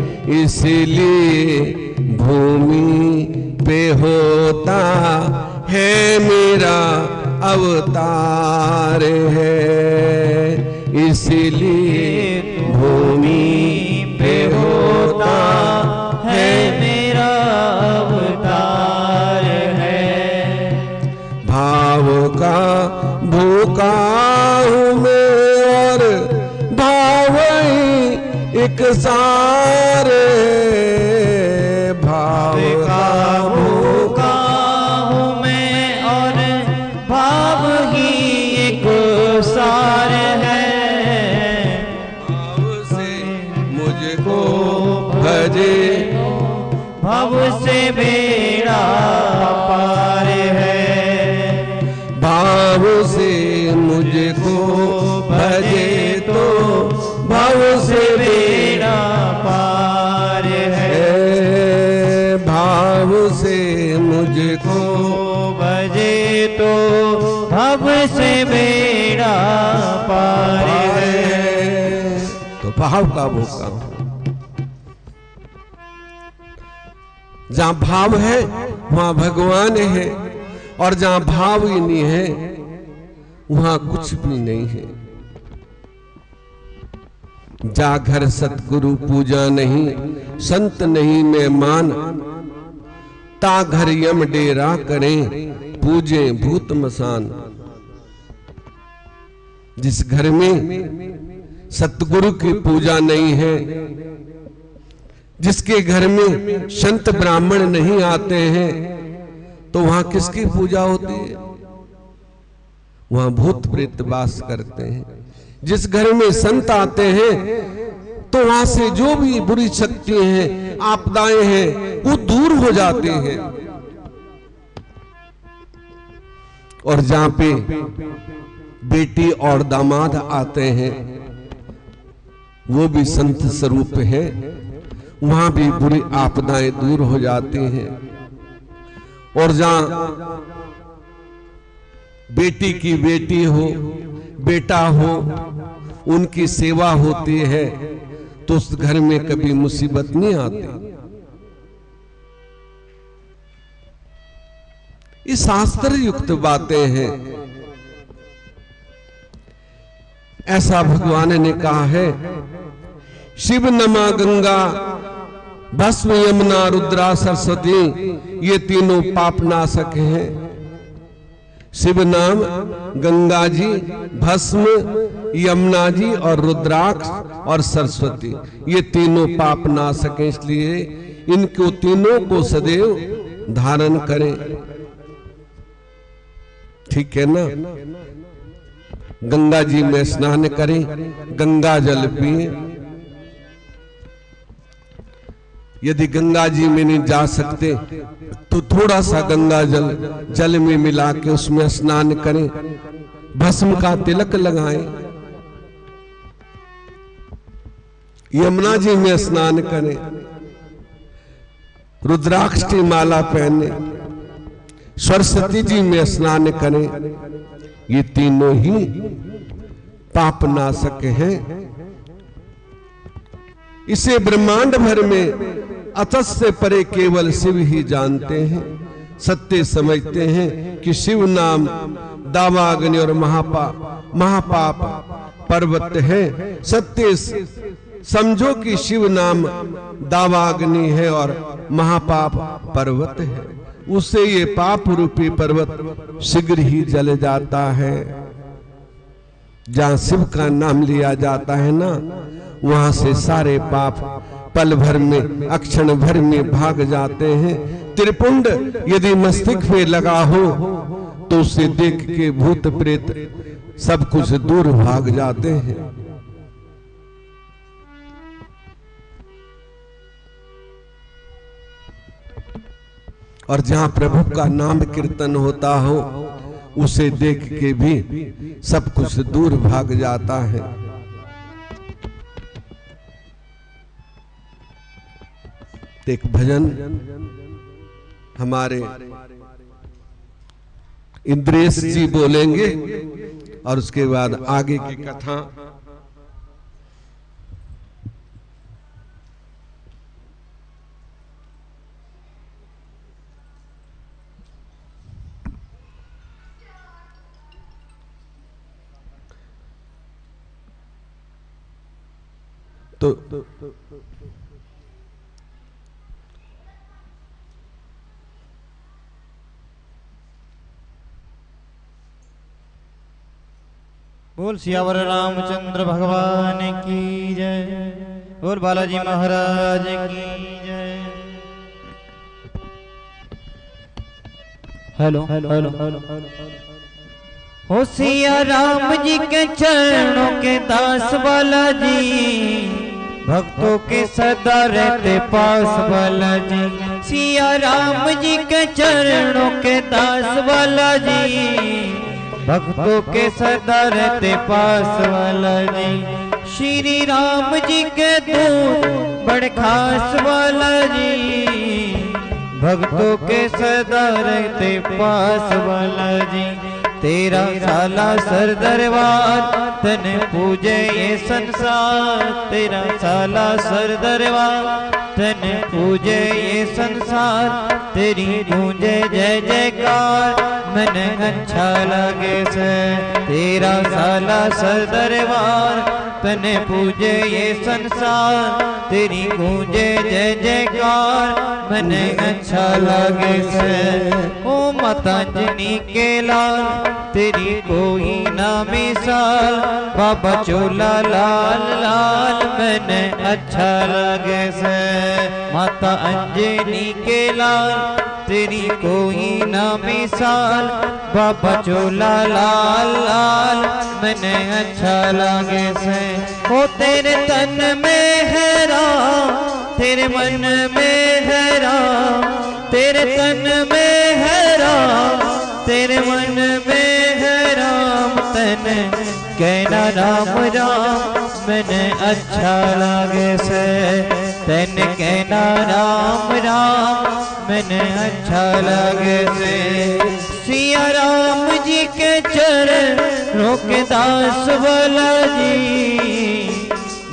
इसीलिए भूमि पे होता है मेरा अवतार है, इसीलिए भूमि पे होता है मेरा अवतार है। भाव का भूखा हूँ मैं और भाव ही एक सार है। भाव का भूखा हूँ मैं और भाव ही एक सार है। भाव से मुझको भजे, भव से बेड़ा पार है। भाव से मुझको भजे तो भाव से बेड़ा पार है। भाव से मुझको भजे तो भव से बेड़ा पार है। तो भाव का भूखा, जहां भाव है वहां भगवान है, और जहां भाव ही नहीं है वहां कुछ भी नहीं है। जा घर सतगुरु पूजा नहीं, संत नहीं मेहमान, ता घर यम डेरा करें पूजे भूत मसान। जिस घर में सतगुरु की पूजा नहीं है, जिसके घर में संत ब्राह्मण नहीं आते हैं, तो वहां किसकी पूजा होती है? वहां भूत प्रेत वास करते हैं। जिस घर में संत आते हैं तो वहां से जो भी बुरी शक्तियां हैं, आपदाएं हैं, वो दूर हो जाती हैं। और जहां पे बेटी और दामाद आते हैं वो भी संत स्वरूप है, वहां भी बुरी आपदाएं दूर हो जाती हैं। और जहां बेटी की बेटी हो, बेटा हो, उनकी सेवा होती है तो उस घर में कभी मुसीबत नहीं आती। ये शास्त्र युक्त बातें हैं। ऐसा भगवान ने कहा है, शिव नमा गंगा भस्म यमुना रुद्रा सरस्वती, ये तीनों पाप नाशक हैं। शिव नाम, गंगा जी, भस्म, यमुना जी और रुद्राक्ष और सरस्वती, ये तीनों पाप नाशक हैं। इसलिए इनको तीनों को सदैव धारण करें। ठीक है ना? गंगा जी में स्नान करें, गंगा जल पिए। यदि गंगा जी में नहीं जा सकते तो थोड़ा सा गंगा जल में मिला के उसमें स्नान करें, भस्म का तिलक लगाएं, यमुना जी में स्नान करें, रुद्राक्ष की माला पहने, सरस्वती जी में स्नान करें। ये तीनों ही पाप नाशक हैं। इसे ब्रह्मांड भर में अतस से परे केवल शिव ही जानते हैं। सत्य समझते हैं कि शिव नाम दावाग्नि और महापाप पर्वत है। सत्य समझो कि शिव नाम दावाग्नि है और महापाप पर्वत है। उससे ये पाप रूपी पर्वत शीघ्र ही जल जाता है। जहां शिव का नाम लिया जाता है ना, वहां से सारे पाप पल भर में, अक्षण भर में भाग जाते हैं। त्रिपुंड यदि मस्तिष्क पे लगा हो तो उसे देख के भूत प्रेत सब कुछ दूर भाग जाते हैं। और जहां प्रभु का नाम कीर्तन होता हो, उसे देख के भी सब कुछ दूर भाग जाता है। एक भजन हमारे इंद्रेश जी बोलेंगे और उसके बाद आगे की कथा तो बोल सियावर रामचंद्र भगवान की जय। बोल बालाजी महाराज की जय। हेलो हेलो हेलो हो सिया राम जी के चरणों के दास बालाजी, भक्तों के सदा रहते पास बालाजी। सिया राम जी के चरणों के दास बालाजी, भक्तों के सदा रहते पास बालाजी। श्री राम जी के दूत बड़े खास बालाजी, भक्तों के सदा रहते पास बालाजी। तेरा साला सर दरबार तन पूजे ये संसार, तेरा साला सर दरबार तन पूजे ये संसार। तेरी गूंजे जय जयकार मन अच्छा लगे से, तेरा साला सर दरबार तन पूजे ये संसार। तेरी गूंजे जय जयकार मन अच्छा लगे से। ओ माता अंजनी के लाल तेरी कोई ना मिसाल, बाबा चोला लाल लाल मन अच्छा लगे से। माता अंजनी के लाल तेरी कोई ना मिसाल, बाबा चोला लाल लाल मन अच्छा लगे से। ओ तेरे तन में है राम, तेरे मन में है राम, तेरे तन में है राम, तेरे मन में है राम। तन कहना राम राम मन अच्छा लगे से, तन कहना राम राम मन अच्छा लगे से। सिया राम जी के चरणों के दास बालाजी,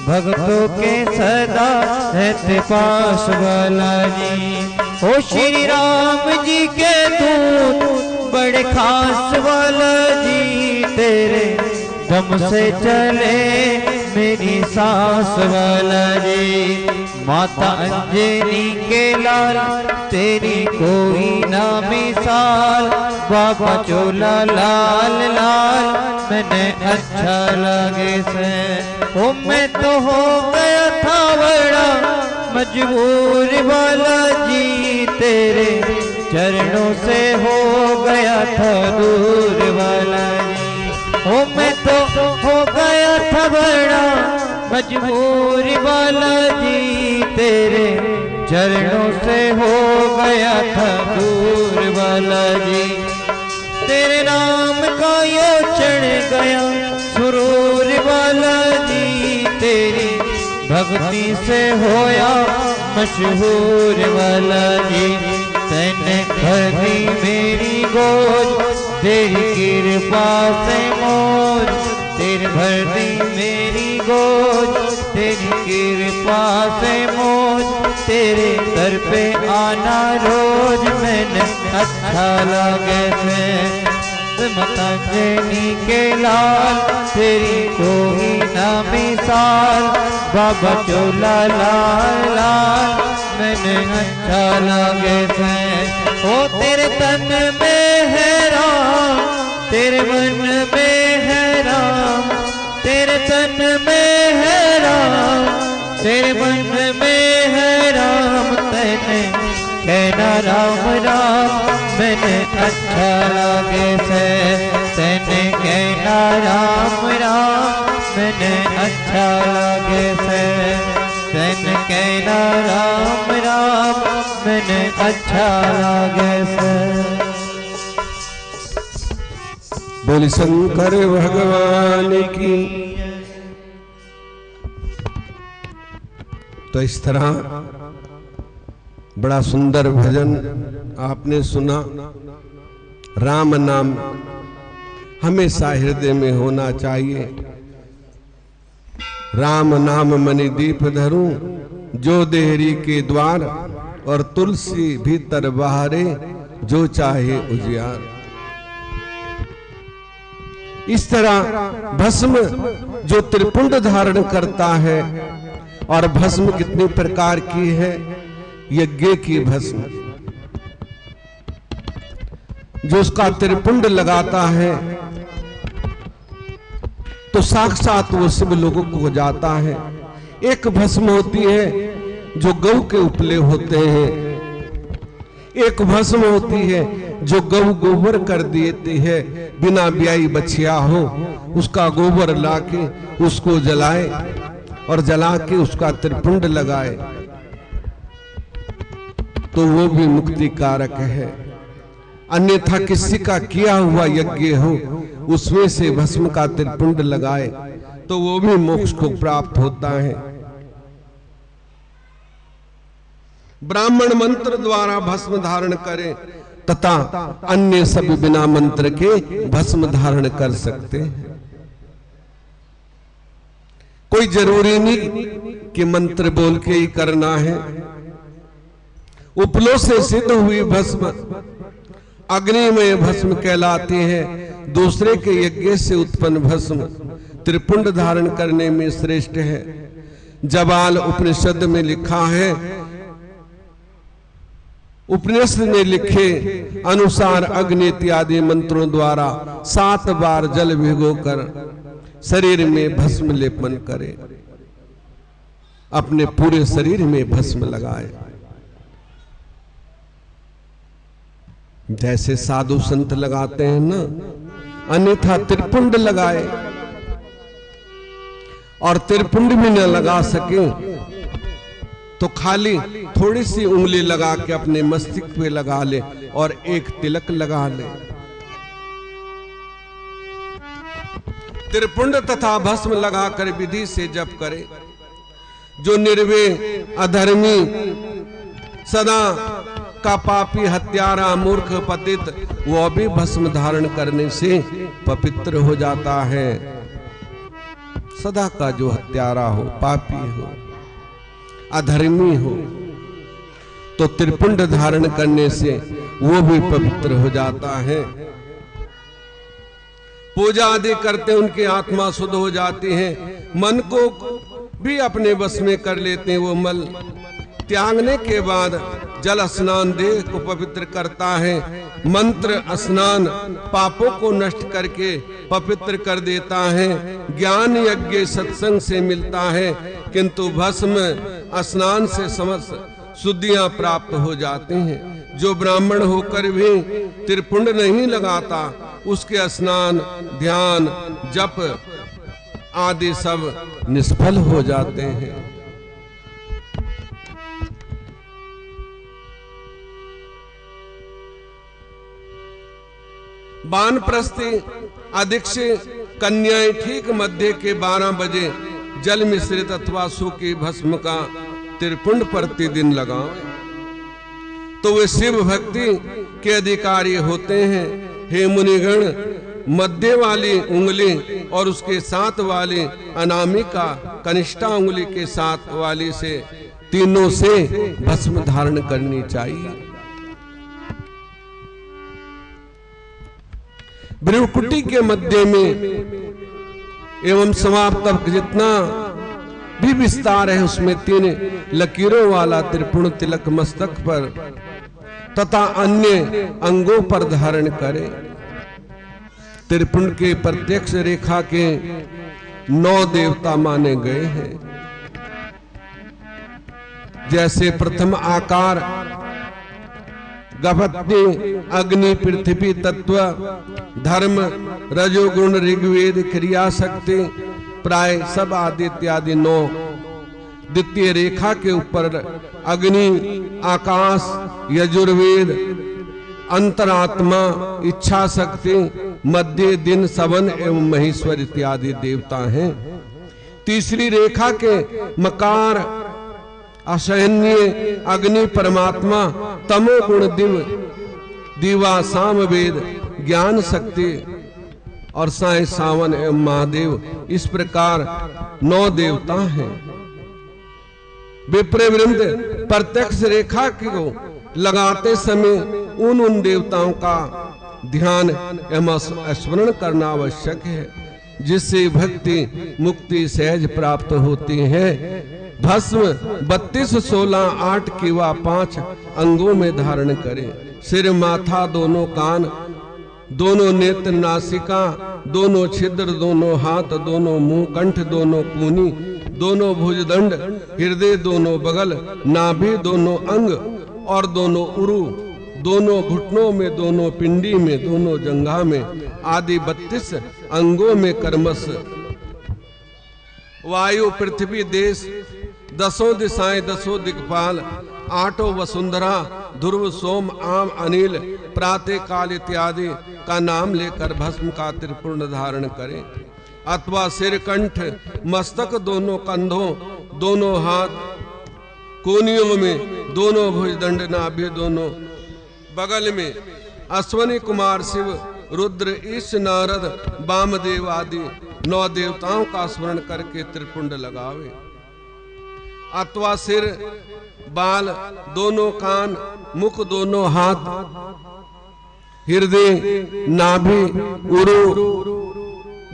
भक्तों के सदा रहते पास बालाजी। ओ श्री राम जी के दूत बड़े खास बालाजी, तेरे दम से चले मेरी सांस बालाजी। माता अंजनी के लाल तेरी कोई ना मिसाल, बाबा चोला लाल लाल मैंने अच्छा लगे से। ओ मैं तो हो गया था बड़ा मजबूर बालाजी, तेरे चरणों से हो गया था दूर बालाजी। ओ मैं तो हो गया था बड़ा मजबूर बालाजी, तेरे चरणों से हो गया था दूर बालाजी। तेरे नाम का यो चढ़ गया सुरूर बालाजी, तेरी भक्ति से होया मशहूर बालाजी। तैने भर दी मेरी गोद तेरी कृपा से मोर, तेरे भर दी मेरी गोद तेरी कृपा से मोर। तेरे दर पे आना रोज मैंने अच्छा लगे से। माता अंजनी के लाल तेरी कोई ना मिसाल, बाबा चोला लाल लाल मैंने अच्छा लगे से। ओ तेरे तन में है राम, तेरे मन में है राम, तेरे तन में है राम, तेरे मन में है राम। तेने कहना राम राम मैंने अच्छा लगे से, तेने कहना राम राम मैंने अच्छा लगे से, तेने कहना राम राम मैंने अच्छा लगे से। बोल शंकर भगवान की। तो इस तरह बड़ा सुंदर भजन आपने सुना। राम नाम हमेशा हृदय में होना चाहिए। राम नाम मणि दीप धरूं, जो देहरी के द्वार, और तुलसी भीतर बहारे, जो चाहे उजियार। इस तरह भस्म जो त्रिपुंड धारण करता है और भस्म कितनी प्रकार की है? यज्ञ की भस्म, जो उसका त्रिपुंड लगाता है तो साक्षात वो शिव लोगों को जाता है। एक भस्म होती है जो गौ के उपले होते हैं, एक भस्म होती है जो गौ गोबर कर देती है, बिना ब्याई बछिया हो उसका गोबर लाके उसको जलाए और जला के उसका त्रिपुंड लगाए तो वो भी मुक्ति कारक है। अन्यथा किसी का किया हुआ यज्ञ हो उसमें से भस्म का त्रिपुंड लगाए तो वो भी मोक्ष को प्राप्त होता है। ब्राह्मण मंत्र द्वारा भस्म धारण करे तथा अन्य सब बिना मंत्र के भस्म धारण कर सकते हैं। कोई जरूरी नहीं कि मंत्र बोल के ही करना है। उपलों से सिद्ध हुई भस्म अग्निमय भस्म कहलाती है। दूसरे के यज्ञ से उत्पन्न भस्म त्रिपुंड धारण करने में श्रेष्ठ है। जबाल उपनिषद में लिखा है, उपनिषद ने लिखे अनुसार अग्नि इत्यादि मंत्रों द्वारा 7 बार जल भिगोकर शरीर में भस्म लेपन करे, अपने पूरे शरीर में भस्म लगाए। जैसे साधु संत लगाते हैं ना, अन्यथा त्रिपुंड लगाए, और त्रिपुंड भी न लगा सके तो खाली थोड़ी सी उंगली लगा के अपने मस्तिष्क पे लगा ले और एक तिलक लगा ले। त्रिपुंड तथा भस्म लगाकर विधि से जप करे। जो निर्वे अधर्मी सदा का पापी हत्यारा मूर्ख पतित वो भी भस्म धारण करने से पवित्र हो जाता है। सदा का जो हत्यारा हो, पापी हो, अधर्मी हो तो त्रिपुंड धारण करने से वो भी पवित्र हो जाता है। पूजा आदि करते उनकी आत्मा शुद्ध हो जाती है। मन को भी अपने बस में कर लेते हैं। वो मल त्यागने के बाद जल स्नान देह को पवित्र करता है। मंत्र स्नान पापों को नष्ट करके पवित्र कर देता है। ज्ञान यज्ञ सत्संग से मिलता है, किंतु भस्म स्नान से समस्त शुद्धियां प्राप्त हो जाती हैं। जो ब्राह्मण होकर भी त्रिपुंड नहीं लगाता उसके स्नान ध्यान जप आदि सब निष्फल हो जाते हैं। वानप्रस्थी अधिक्षे कन्याएं ठीक मध्य के 12 बजे जल मिश्रित अथवा सूखी भस्म का त्रिपुंड प्रतिदिन लगाओ तो वे शिव भक्ति के अधिकारी होते हैं। हे मुनिगण, मध्य वाली उंगली और उसके साथ वाली अनामिका कनिष्ठा उंगली के साथ वाली से तीनों से भस्म धारण करनी चाहिए। भ्रुकुटी के मध्य में एवं समाप्त तक जितना भी विस्तार है उसमें 3 लकीरों वाला त्रिपुंड तिलक मस्तक पर तथा अन्य अंगों पर धारण करे। त्रिपुंड के प्रत्यक्ष रेखा के 9 देवता माने गए हैं। जैसे प्रथम आकार गभत्ति अग्नि पृथ्वी तत्व धर्म रजोगुण ऋग्वेद क्रिया शक्ति प्राय सब आदि इत्यादि 9। द्वितीय रेखा के ऊपर अग्नि आकाश यजुर्वेद अंतरात्मा इच्छा शक्ति मध्य दिन सवन एवं महेश्वर इत्यादि देवता हैं। तीसरी रेखा के मकार असहनीय अग्नि परमात्मा तमोगुण दिवा साम वेद ज्ञान शक्ति और साय सावन एवं महादेव। इस प्रकार 9 देवता हैं। विप्रवृंद प्रत्यक्ष रेखा को लगाते समय उन देवताओं का ध्यान एवं स्मरण करना आवश्यक है। जिससे भक्ति मुक्ति सहज प्राप्त होती है। भस्म 32 16 8 किवा 5 अंगों में धारण करें। सिर माथा दोनों कान दोनों नेत्र नासिका दोनों छिद्र दोनों हाथ दोनों मुंह कंठ दोनों कूनी दोनों भुजदंड हृदय दोनों बगल नाभि दोनों अंग और दोनों उरु दोनों घुटनों में दोनों पिंडी में दोनों जंघा में आदि 32 अंगों में कर्मश वायु पृथ्वी देश 10 दिशाएं 10 दिक्पाल 8 वसुंधरा ध्रुव सोम आम अनिल प्रातः काल इत्यादि का नाम लेकर भस्म का त्रिपुर्ण धारण करें। अथवा सिर कंठ मस्तक दोनों कंधों दोनों हाथ कोनियों में दोनों भुजदंड नाभि दोनों बगल में अश्वनी कुमार शिव रुद्र ईश नारद वामदेव आदि 9 देवताओं का स्मरण करके त्रिपुंड लगावे। अथवा सिर बाल दोनों कान मुख दोनों हाथ हृदय नाभि उरु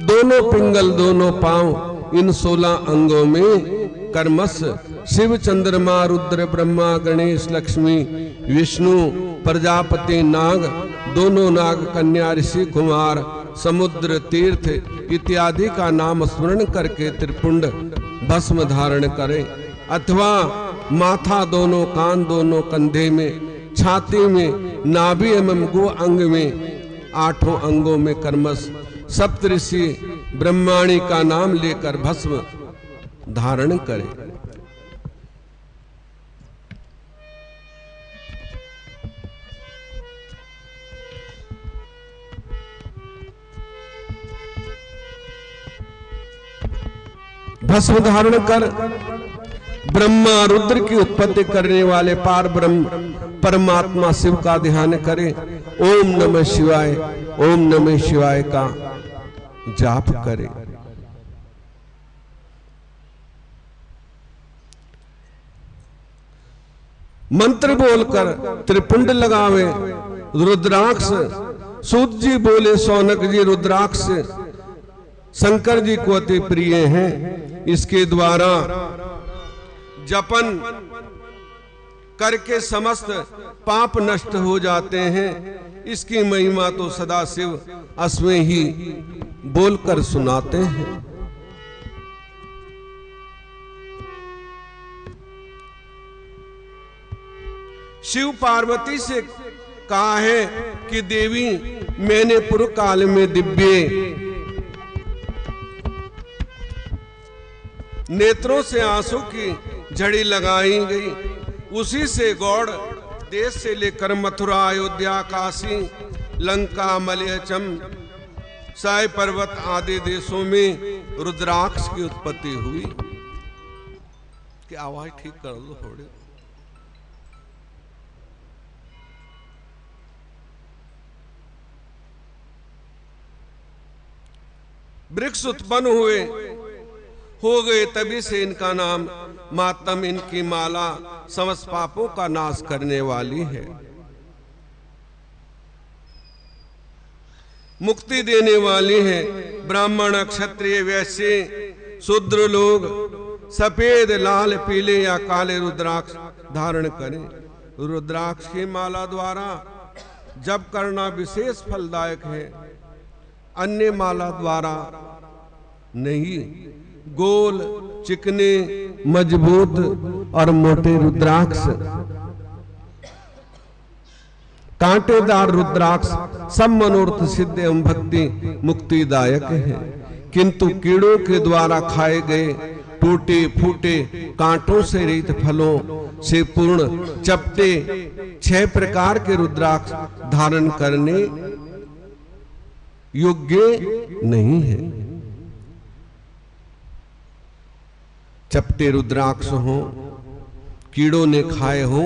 दोनों पिंगल दोनों पांव इन 16 अंगों में कर्मश शिव चंद्रमा रुद्र ब्रह्मा गणेश लक्ष्मी विष्णु प्रजापति नाग दोनों नाग कन्या ऋषि कुमार समुद्र तीर्थ इत्यादि का नाम स्मरण करके त्रिपुंड भस्म धारण करें। अथवा माथा दोनों कान दोनों कंधे में छाती में नाभि एवं गो अंग में 8 अंगों में कर्मश सप्तऋषि ब्रह्माणी का नाम लेकर भस्म धारण करें। भस्म धारण कर ब्रह्मा रुद्र की उत्पत्ति करने वाले पार ब्रह्म परमात्मा शिव का ध्यान करें। ओम नमः शिवाय का जाप करें। मंत्र बोलकर त्रिपुंड लगावे। रुद्राक्ष सूत जी बोले सौनक जी रुद्राक्ष शंकर जी को अति प्रिय हैं। इसके द्वारा जपन करके समस्त पाप नष्ट हो जाते हैं। इसकी महिमा तो सदा शिव अस्में ही बोलकर सुनाते हैं। शिव पार्वती से कहा है कि देवी मैंने पूर्व काल में दिव्य नेत्रों से आंसू की झड़ी लगाई गई। उसी से गौड़ देश से लेकर मथुरा अयोध्या काशी लंका मलयचम साय पर्वत आदि देशों में रुद्राक्ष की उत्पत्ति हुई। कि आवाज ठीक कर लो थोड़ी। वृक्ष उत्पन्न हुए हो गए तभी से इनका नाम मातम इनकी माला समस्त पापों का नाश करने वाली है। मुक्ति देने वाली है। ब्राह्मण क्षत्रिय वैश्य शूद्र लोग सफेद लाल पीले या काले रुद्राक्ष धारण करें। रुद्राक्ष की माला द्वारा जप करना विशेष फलदायक है, अन्य माला द्वारा नहीं। गोल चिकने मजबूत और मोटे रुद्राक्ष कांटेदार रुद्राक्ष सब मनोरथ सिद्ध एवं भक्ति मुक्तिदायक है। किंतु कीड़ों के द्वारा खाए गए टूटे फूटे कांटों से रहित फलों से पूर्ण चपटे 6 प्रकार के रुद्राक्ष धारण करने योग्य नहीं है। चपटे रुद्राक्ष हो कीड़ों ने खाए हो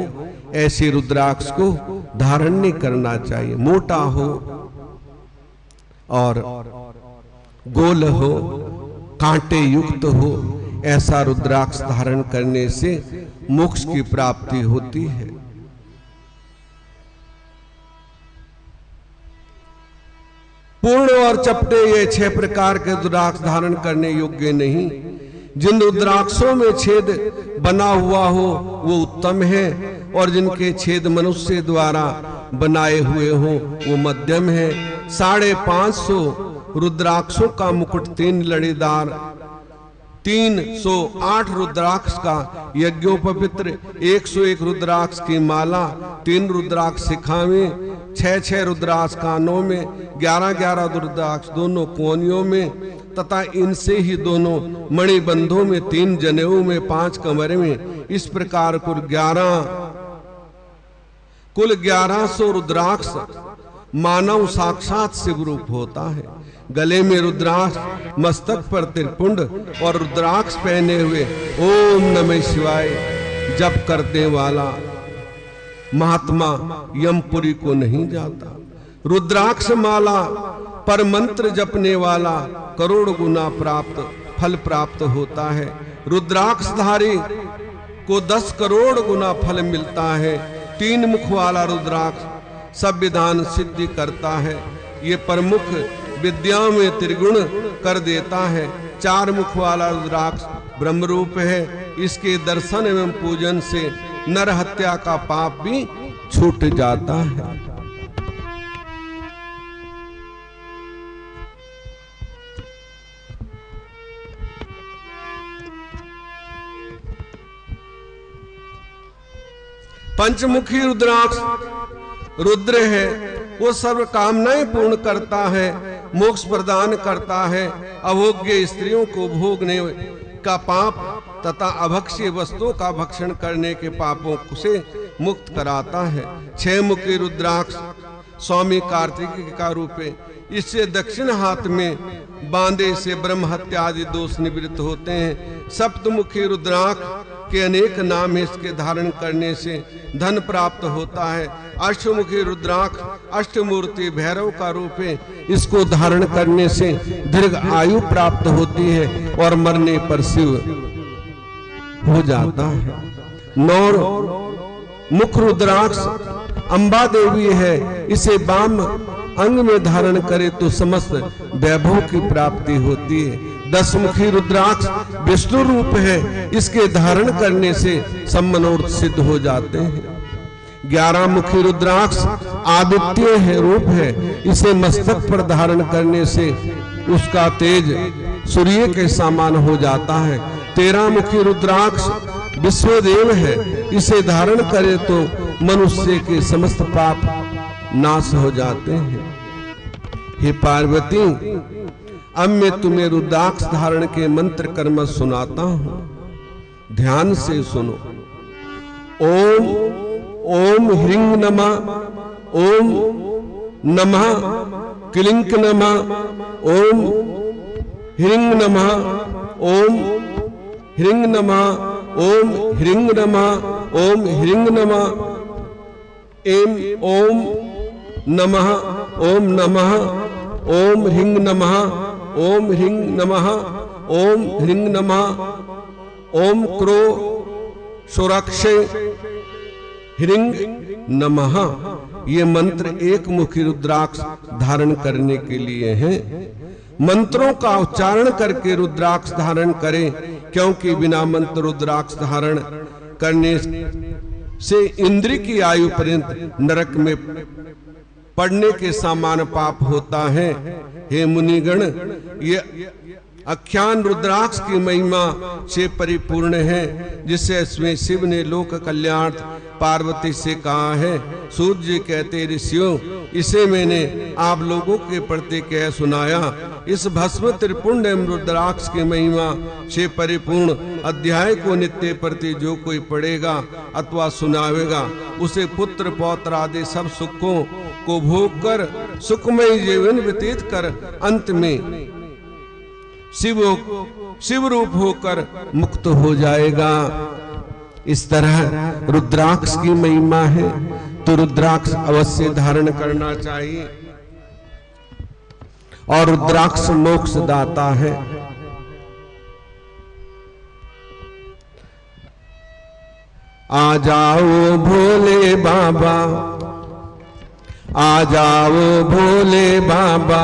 ऐसे रुद्राक्ष को धारण नहीं करना चाहिए। मोटा हो और गोल हो कांटे युक्त हो ऐसा रुद्राक्ष धारण करने से मोक्ष की प्राप्ति होती है। पूर्ण और चपटे ये 6 प्रकार के रुद्राक्ष धारण करने योग्य नहीं। जिन रुद्राक्षों में छेद बना हुआ हो वो उत्तम है, और जिनके छेद मनुष्य द्वारा बनाए हुए हो वो मध्यम है। 550 रुद्राक्षों का मुकुट 3 लड़ीदार, 308 रुद्राक्ष का यज्ञोपवित्र, 101 रुद्राक्ष की माला, 3 रुद्राक्ष शिखा में, 6 रुद्राक्ष कानों में, 11 रुद्राक्ष दोनों कोनियों में, तथा इनसे ही दोनों मणिबंधों में, 3 जनेऊ में, 5 कमर में। इस प्रकार कुल 1100 रुद्राक्ष मानव साक्षात शिव रूप होता है। गले में रुद्राक्ष, मस्तक पर त्रिपुंड और रुद्राक्ष पहने हुए ओम नमः शिवाय जप करने वाला महात्मा यमपुरी को नहीं जाता। रुद्राक्ष माला पर मंत्र जपने वाला करोड़ गुना फल प्राप्त होता है। रुद्राक्षधारी को 10 करोड़ गुना फल मिलता है। 3 मुख वाला रुद्राक्ष सब विधान सिद्धि करता है। ये प्रमुख विद्याओं में त्रिगुण कर देता है। 4 मुख वाला रुद्राक्ष ब्रह्म रूप है। इसके दर्शन एवं पूजन से नर हत्या का पाप भी छूट जाता है। पंचमुखी रुद्राक्ष रुद्र है, वो सर्व कामनाएं पूर्ण करता है, मोक्ष प्रदान करता है, अभोग्य स्त्रियों को भोगने का पाप तथा अभक्ष्य वस्तुओं का भक्षण करने के पापों से मुक्त कराता है। 6 मुखी रुद्राक्ष स्वामी कार्तिक का रूप है। इससे दक्षिण हाथ में बांधे से ब्रह्म हत्या आदि दोष निवृत्त होते हैं। सप्तमुखी रुद्राक्ष के अनेक नाम है, इसके धारण करने से धन प्राप्त होता है। अष्टमुखी रुद्राक्ष अष्टमूर्ति भैरव का रूप है, इसको धारण करने से दीर्घ आयु प्राप्त होती है और मरने पर शिव हो जाता है। 9 मुख रुद्राक्ष अंबा देवी है, इसे वाम अंग में धारण करे तो समस्त वैभव की प्राप्ति होती है। 10 मुखी रुद्राक्ष विष्णु रूप है, इसके धारण करने से सब मनोरथ सिद्ध हो जाते हैं। 11 मुखी रुद्राक्ष आदित्य है रूप है, इसे मस्तक पर धारण करने से उसका तेज सूर्य के समान हो जाता है। 13 मुखी रुद्राक्ष विश्वदेव है, इसे धारण करे तो मनुष्य के समस्त पाप नाश हो जाते हैं। हे पार्वती, अब मैं तुम्हें रुद्राक्ष धारण के मंत्र कर्म सुनाता हूं, ध्यान से सुनो। ओम ओम ह्रीं नमः, ओम नमः क्लीं नमः, ओम ह्रीं नमः, ओम ह्रीं नमः, ओम ह्रीं नमः, ओम ह्रीं नमः, ओम नमः, ओम नमः, ओम ह्रीं नमः, ओम ह्रीं नमः, ओम ह्रीं नमः, ओम क्रो सुरक्षे ह्रीं नमः। ये मंत्र 1 मुखी रुद्राक्ष धारण करने के लिए हैं। मंत्रों का उच्चारण करके रुद्राक्ष धारण करें, क्योंकि बिना मंत्र रुद्राक्ष धारण करने से इंद्र की आयु पर्यंत नरक में पड़ने के समान पाप होता है। हे मुनिगण, ये आख्यान रुद्राक्ष की महिमा से परिपूर्ण है, जिसे इसमें शिव ने लोक कल्याण पार्वती से कहा है। सूर्य जी कहते, ऋषियों, इसे मैंने आप लोगों के प्रति कह सुनाया। इस भस्म त्रिपुंड एवं रुद्राक्ष की महिमा से परिपूर्ण अध्याय को नित्य प्रति जो कोई पढ़ेगा अथवा सुनावेगा, उसे पुत्र पौत्र आदि सब सुखों को भोग कर सुखमय जीवन व्यतीत कर अंत में शिव रूप होकर मुक्त हो जाएगा। इस तरह रुद्राक्ष की महिमा है, तो रुद्राक्ष अवश्य धारण करना चाहिए। और रुद्राक्ष मोक्ष दाता है। आ जाओ भोले बाबा, आ जाओ भोले बाबा,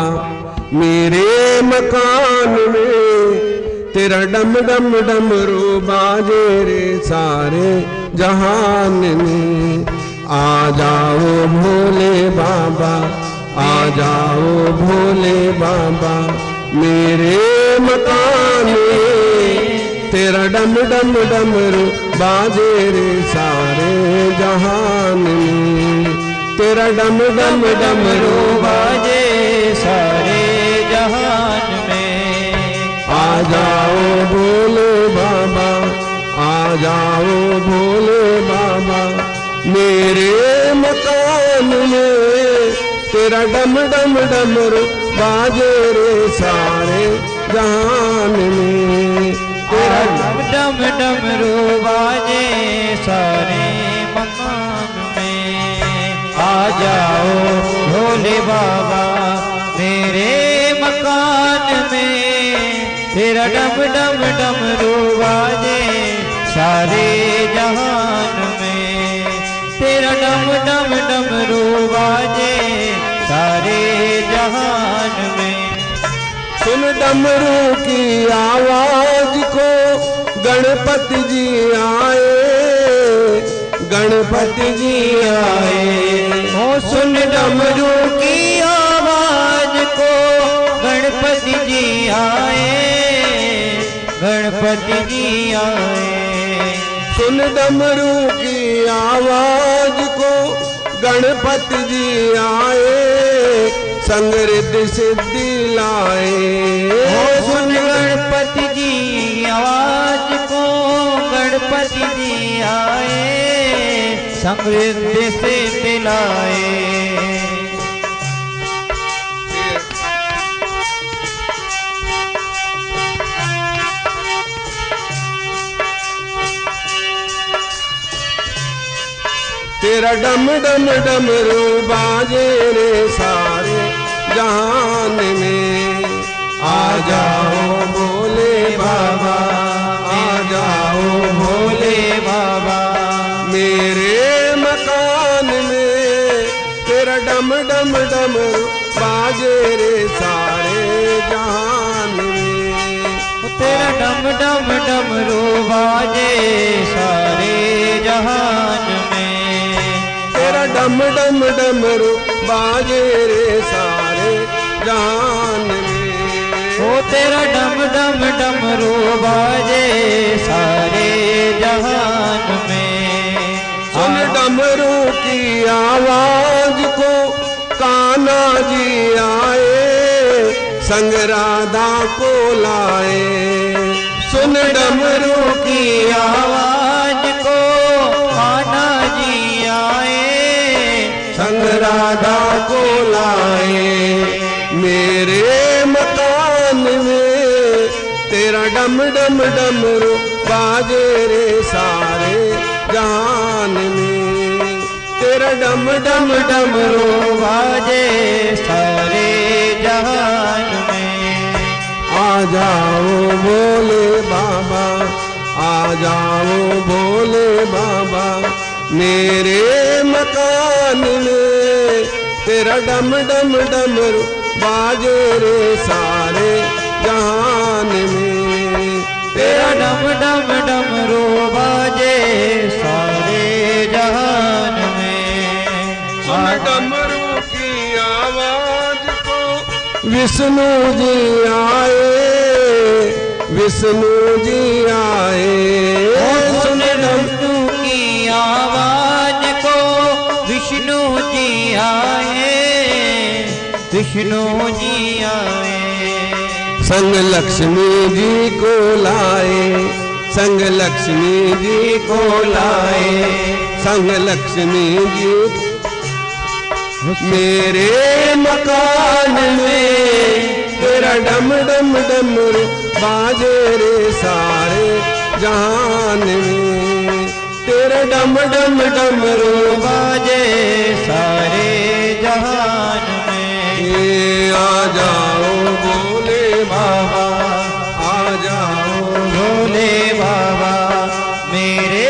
मेरे मकान में तेरा डम डम डमरू बाजे रे सारे जहान में। आ जाओ भोले बाबा, आ जाओ भोले बाबा, मेरे मकान में तेरा डम डम डमरू बाजे रे सारे जहान में। तेरा डम डम डमरू बाजे सारे जहान में। आ जाओ भोले बाबा, आ जाओ भोले बाबा, मेरे मकान में तेरा डम डम डमरू बाजे रे सारे जहान में। तेरा डम डमरू बाजे सारे मकान में। आ जाओ भोले बाबा मेरे मकान में। तेरा डम डम डमरू बाजे सारे जहान में। तेरा डम डम डमरू बाजे सारे जहान में। सुन डमरू की आवाज को गणपति जी आए, गणपति जी आए। ओ सुन डमरू की आवाज को गणपति जी आए, गणपति जी आए। सुन डमरू की आवाज को गणपति जी आए, संग रिद्धि सिद्धि लाए। ओ सुन गणपति जी आवाज को गणपति जी आए, संग रिद्धि सिद्धि लाए। तेरा डम डम डमरू बाजे रे सारे जहान में। आ जाओ भोले बाबा, आ जाओ भोले बाबा, मेरे मकान में तेरा डम डम डमरू बाजे रे सारे जहान में। तेरा डम डम डमरू बाजे सारे जहान में। तेरा डम डम डमरू बाजे रे सारे जहान में। ओ तेरा डम डम डमरू बाजे सारे जहान में। सुन डमरू की आवाज को कान्हा जी आए, संग राधा को लाए। सुन डमरू की आवाज को कान्हा जी आए, संग राधा को लाए। मेरे मकान में तेरा डम डम डमरू बाजे रे सारे जहान में। तेरा डम डम डमरू बाजे सारे जहान में। आ जाओ भोले बाबा, आ जाओ भोले बाबा, मेरे मकान में तेरा डम डम डमरू बाजे रे सारे जहान में। तेरा डम डम डमरू बाजे सारे जहान में। सुन डमरू की आवाज को विष्णु जी आए, विष्णु जी आए। सुन विष्णु की आवाज को विष्णु जी आए, विष्णु जी आए। संग लक्ष्मी जी को लाए, संग लक्ष्मी जी को लाए। संग लक्ष्मी जी मेरे मकान में तेरा डम डम डमरू बाजे रे सारे जहान में। तेरा डम डम डमरू बाजे सारे जहान में। आ जाओ भोले बाबा, आ जाओ भोले बाबा मेरे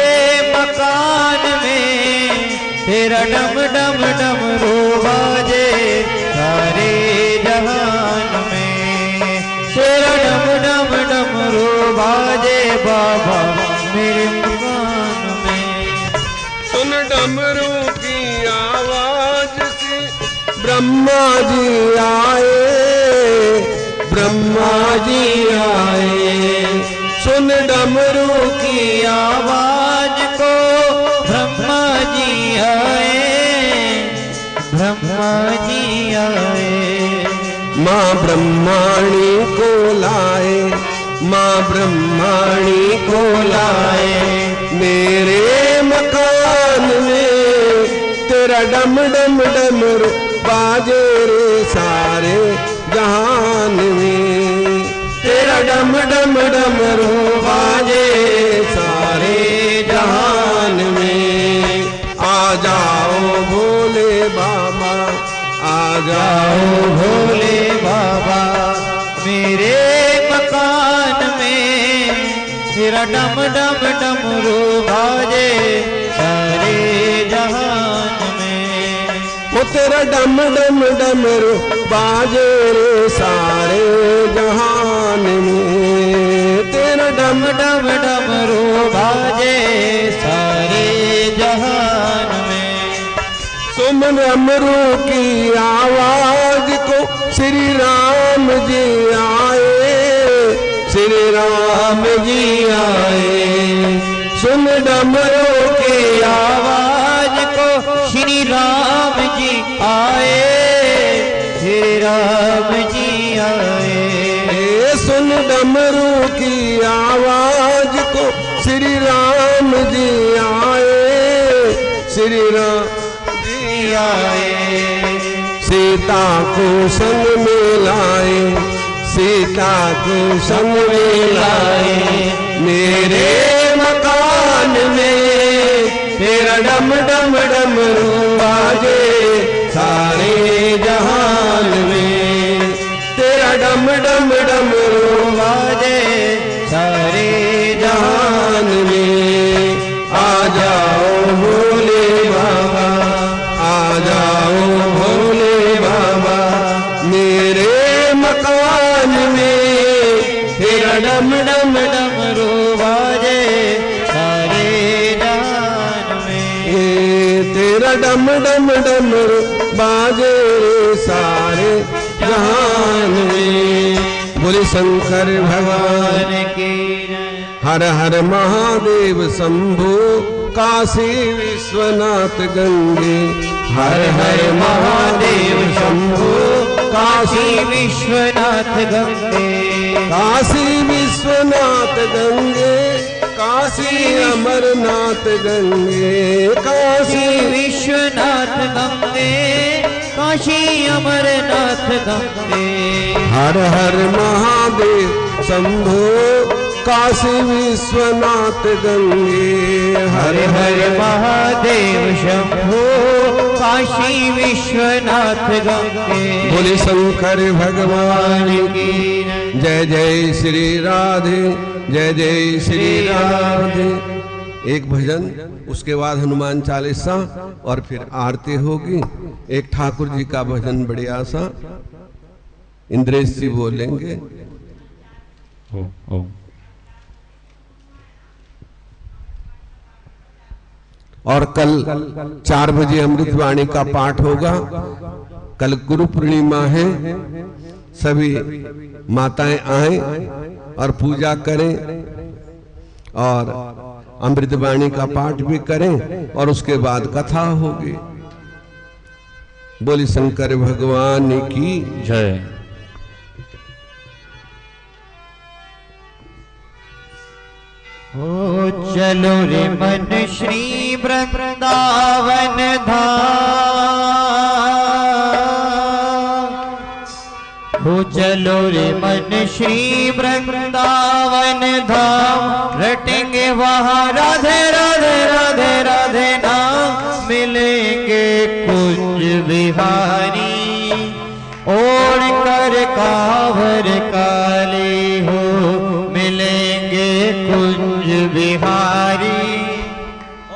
मकान में तेरा डम डम डमरू बाजे सारे जहान में। बाजे बाबा मेरे मकान में। सुन डमरू की आवाज से ब्रह्मा जी आए, ब्रह्मा जी आए। सुन डमरू की आवाज को ब्रह्मा जी आए, ब्रह्मा जी आए। माँ ब्रह्माणी को लाए, माँ ब्रह्माणी को लाए। मेरे मकान में तेरा डम डम डमरू बाजे रे सारे जहान में। तेरा डम डम डमरू बाजे सारे जहान में। आ जाओ भोले बाबा, आ जाओ भोले बाबा मेरे मकान में। तेरा डम डम डमरू बाजे सारे जहान में। वो तेरा डम डम डमरू बाजे रे सारे जहान में। तेरा डम डम डमरू बाजे सारे जहान में। सुन डमरू की आवाज को श्री राम जी आए, श्री राम जी आए। सुन डमरू की आवाज को श्री राम जी आए, श्री राम जी आए। सुन डमरू की आवाज को श्री राम जी आए, श्री राम जी आए। सीता को संग में लाए, सीता को संग में लाए। मेरे मकान में तेरा डम डम डमरू बाजे सारे जहान में। तेरा डम डम डमरू बाजे सारे जहान में। आ जाओ भोले बाबा, आ जाओ भोले बाबा मेरे मकान में। तेरा डम डम डमरू बाजे सारे जहान में। तेरा डम डम डमरू बाजे सारे जहान में। बोले शंकर भगवान की हर हर महादेव शंभो काशी विश्वनाथ गंगे। हर हर महादेव शंभो काशी विश्वनाथ गंगे। काशी विश्वनाथ गंगे, काशी अमरनाथ गंगे। काशी विश्वनाथ गंगे, काशी अमरनाथ गंगे। हर हर महादेव शंभो काशी विश्वनाथ गंगे। हर हर महादेव शंभो काशी विश्वनाथ गंगे। बोले शंकर भगवान की जय जय श्री राधे, जय जय श्री राधे। एक भजन, उसके बाद हनुमान चालीसा और फिर आरती होगी। एक ठाकुर जी का भजन बढ़िया सा इंद्रेश जी बोलेंगे। और कल 4 बजे अमृतवाणी का पाठ होगा। कल गुरु पूर्णिमा है, सभी माताएं आएं और पूजा करें और अमृतवाणी का पाठ भी करें और उसके बाद कथा होगी। बोली शंकर भगवान की जय। ओ चलो रे मन श्री वृंदावन धाम। हो चलो रे मन श्री वृंदावन धाम। रटेंगे वहाँ राधे राधे राधे राधे नाम। मिलेंगे कुंज बिहारी ओढ़ कर कांवर काली हो। मिलेंगे कुंज बिहारी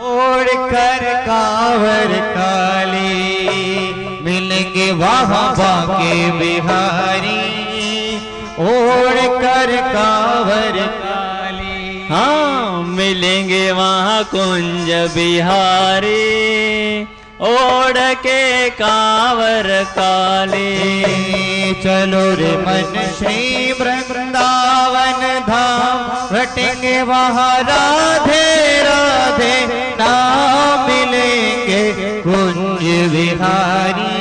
ओढ़ कर कांवर काली। मिलेंगे वहाँ बाके बिहारी ओढ़ कर कांवर काली। हाँ मिलेंगे वहाँ कुंज बिहारी ओढ़ के कांवर काले। चलो रे मन श्री वृंदावन धाम रटेंगे वहाँ राधे राधे नाम मिलेंगे कुंज बिहारी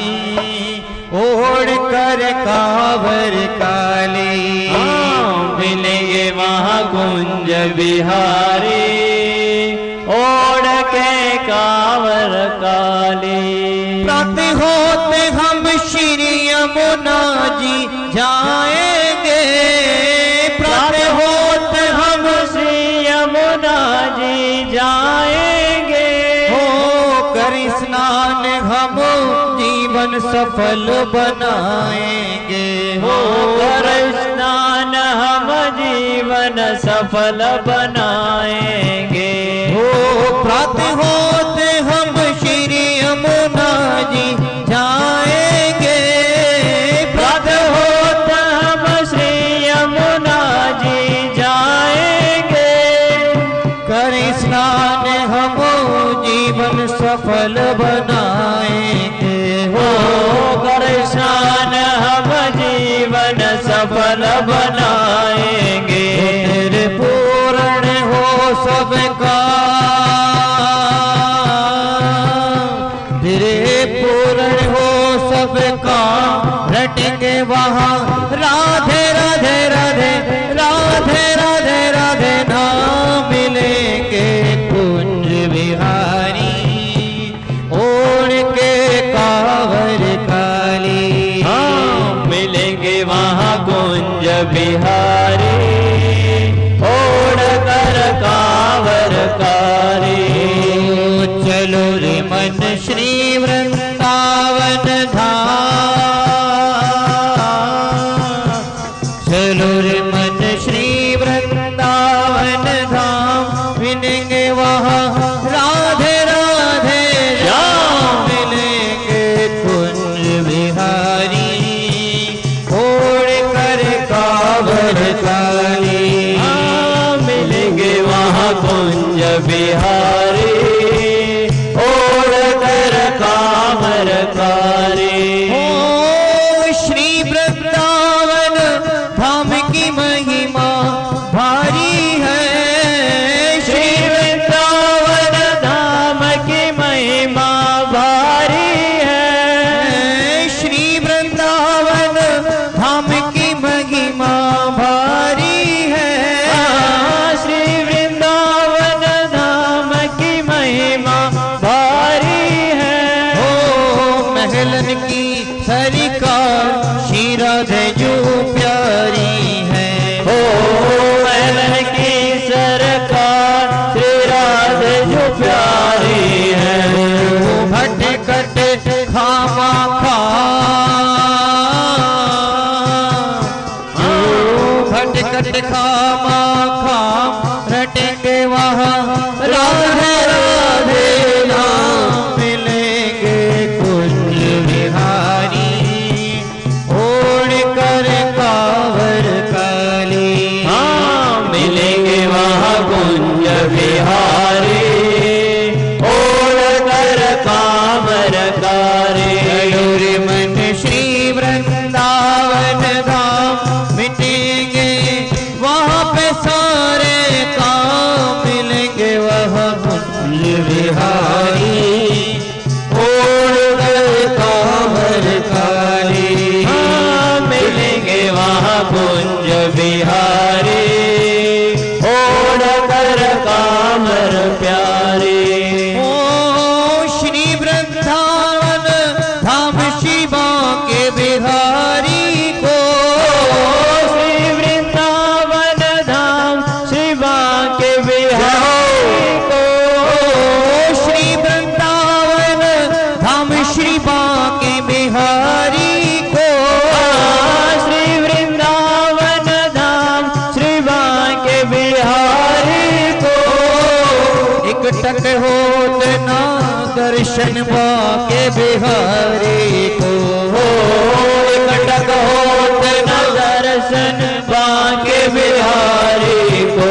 ओढ़ कर कांवर काले। मिलेंगे वहाँ कुंज बिहारी ओढ़ के कांवर काले। प्रातः होते हम श्री यमुना जी जाएंगे, प्रातः होते हम श्री यमुना जी जाएंगे। हो कर स्नान हम जीवन सफल बनाएंगे, हो कर स्नान हम जीवन सफल बनाएंगे। हो प्रातः होते हम श्री यमुना जी जाएंगे, प्रातः होते हम श्री यमुना जी जाएंगे। कर स्नान हम जीवन सफल बनाएंगे, हो कर स्नान हम जीवन सफल बनाएंगे। तेरे पूर्ण हो सबका, तेरे पूर्ण हो सबका रटेंगे वहाँ राधे राधे राधे राधे राधे राधे नाम मिलेंगे कुंज बिहारी ओढ़ के कांवर काली। मिलेंगे वहाँ कुंज बिहारी ओढ़ कर कांवर काली। चलो रे मन श्री वृंदावन धाम, चलो रे मन श्री वृंदावन धाम मिलेंगे वहाँ राधे राधे श्याम मिलेंगे कुंज बिहारी ओढ़ कर कांवर काली। मिलेंगे वहाँ कुंज बिहारी ओढ़ कर कांवर काली। ओ श्री वृंदावन धाम की महिमा भारी है, श्री वृंदावन धाम की महिमा भारी है। श्री वृंदावन धाम की महिमा भारी है, श्री वृंदावन धाम की महिमा भारी है। हो महलन की सरकार श्री राधे जो प्यारी है, हो महलन की सरकार श्री राधे जो प्यारी है। भटकट खामा खा, भटकट खामा खा रटेंगे वहाँ राधे राधे नाम मिलेंगे कुंज बिहारी ओढ़ कर कांवर काली। मिलेंगे वहाँ कुंज बिहारी ओढ़ कर कांवर काली। मन श्री वृंदावन धाम मिटेंगे वहाँ पे सारे काम मिलेंगे वहाँ कुंज बिहारी ओढ़ कर कांवर काली। मिलेंगे वहाँ कुंज बिहारी ओढ़ कर कांवर प्यारी। ओ श्री वृंदावन धाम शिवा के बिहारी को, श्री वृंदावन धाम शिवा के बिहारी को, श्री वृंदावन धाम शिवा के बिहारी को, श्री वृंदावन धाम शिवा के बिहारी को। एक टक होत ना दर्शन के बिहारी को, एक टक होत ना दर्शन के बिहारी को।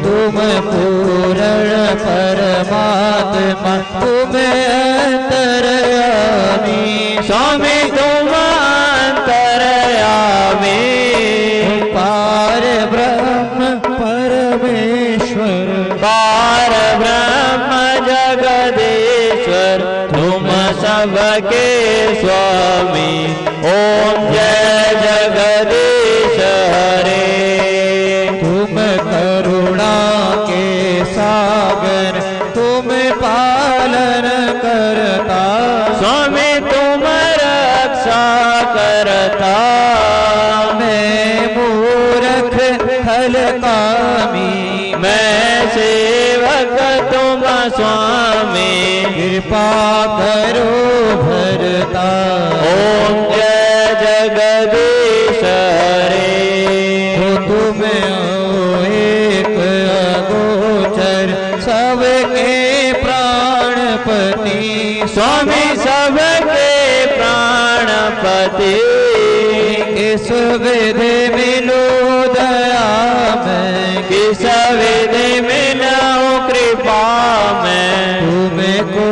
तुम पूर्ण परमात्मा तुम अंतर्यामी स्वामी तुम अंतर्यामी पार ब्रह्म परमेश्वर पार ब्रह्म जगदीश्वर तुम सबके स्वामी ओम जय जगदीश हरे तुम करुणा के सागर तुम पालन करता स्वामी तुम रक्षा करता मैं मूर्ख फल कामी मैं सेवक तुम स्वामी कृपा करो भरता ओम जय जगदीश हरे हो तुम एक अगोचर सबके प्राणपति स्वामी सबके प्राणपति इस विधि मिलो दया में किस विधि मिलाओ कृपा में तुमको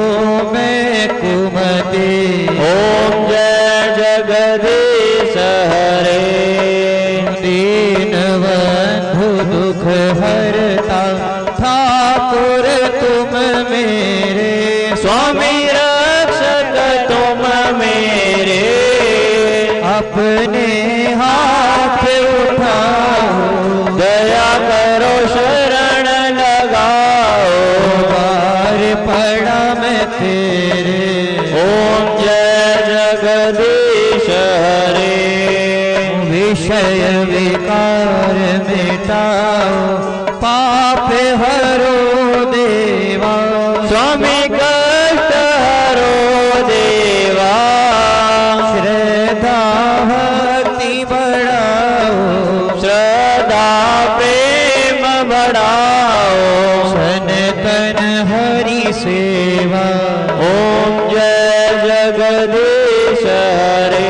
मैं कुमति ओम जय जगदीश हरे दीन बंधु दुख हरता ठाकुर तुम मेरे स्वामी रक्षक तुम मेरे अपने हाथ उठाओ दया करो शरण लगाओ बार पड़ा मैं तेरे ओम जय जगदीश हरे विषय विकार मिटाओ पाप हरो देवा स्वामी कष्ट हरो देवा श्रद्धा भक्ति बढ़ाओ श्रद्धा प्रेम बढ़ाओ सनातन हरि सेवा ओम जय जगदीश हरे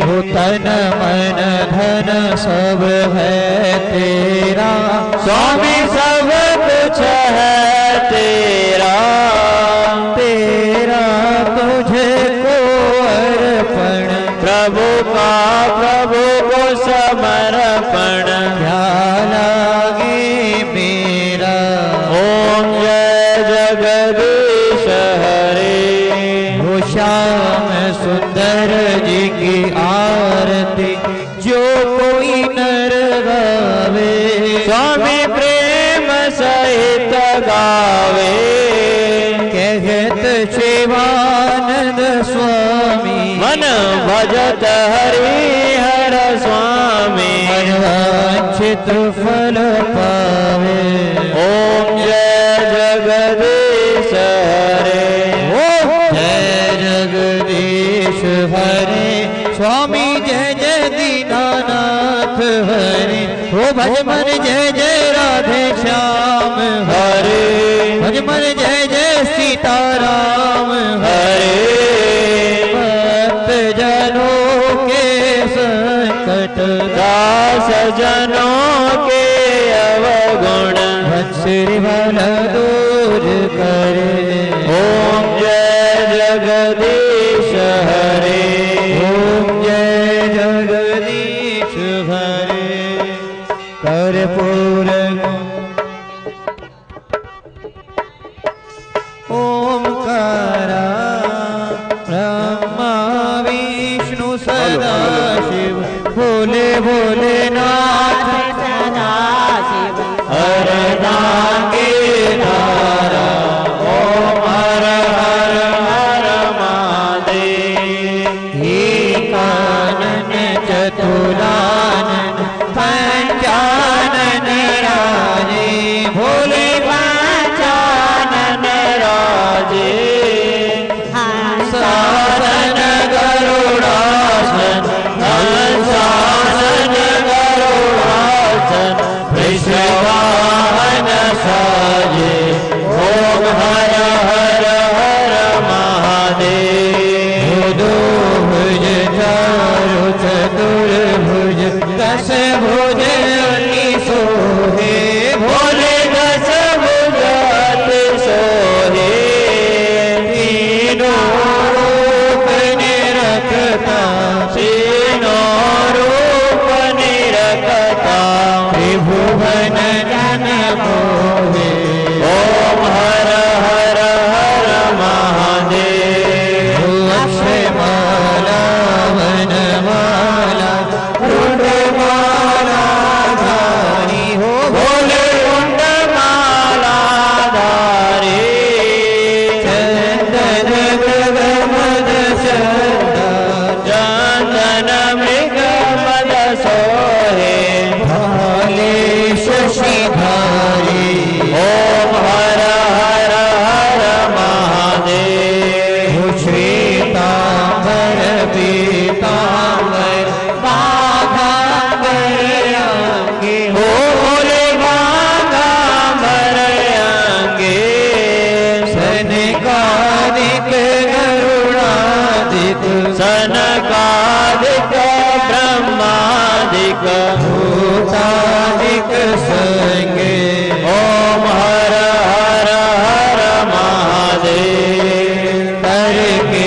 हो तन मन धन सब है तेरा स्वामी सब कुछ है तेरा तेरा तुझे को अर्पण प्रभु का प्रभु को समर्पण क्या लागे मेरा ओम जय जगदीश हरे हो श्याम सुंदर जी की आरती जो कोई नर गावे स्वामी प्रेम सहित गावे कहत शिवानंद स्वामी मन भजत हरि हर स्वामी मनवांछित फल पावे ओम जय जगदीश हरे ओम जय जगदीश हरे स्वामी जय जय दीनानाथ हरे हो भज मन जय जय राधे श्याम हरे भज मन जय जय सीताराम हरे भक्त जनों के संकट दास जनों के अवगुण श्री भल दूर करे ओम जय जगदीश हरे ओम जय जगदीश हरे कर्पूर ओमकारा ब्रह्मा विष्णु सदा शिव भोले भोलेनाथ सदा शिव हरदांगे धारा ओम हर हर हर महादेव एकानन चतुरानन पंचानन राजे भोले पंचानन राजे साधन गरुड़ासन हंसासन गरुड़ासन वृषवाहन सा भूतादिक संगे ओम हर हर हर महादेव कर के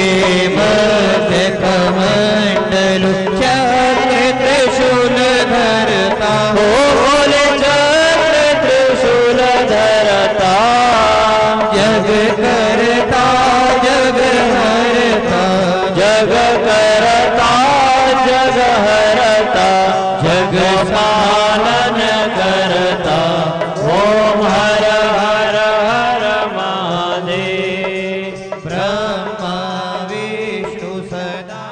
मध्य कमंडल चक्र त्रिशूल धरता ओ बोले चक्र त्रिशूल धरता जग करता जग हरता जग करता जग हरता जग पालन करता ओम हर हर हर महादेव ब्रह्मा विष्णु सदा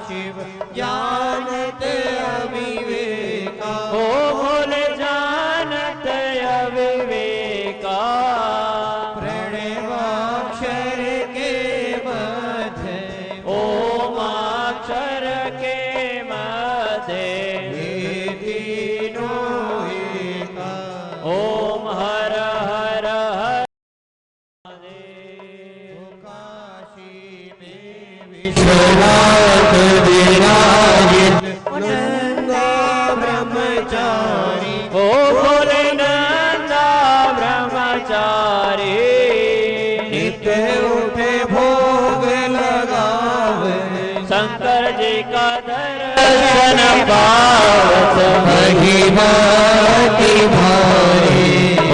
शिव जानत अविवेका ओ भोले जानत अविवेका प्रणवाक्षर के मध्य ओमाक्षर के मध्य तीनों एका ओम हर हर हर काशी में विश्वनाथ विराजित नंदा ब्रह्मचारी ओ भोले नंदा ब्रह्मचारी नित्य उठे भोग लगावे शंकर जी का दर्शन पावत महिमा की भारी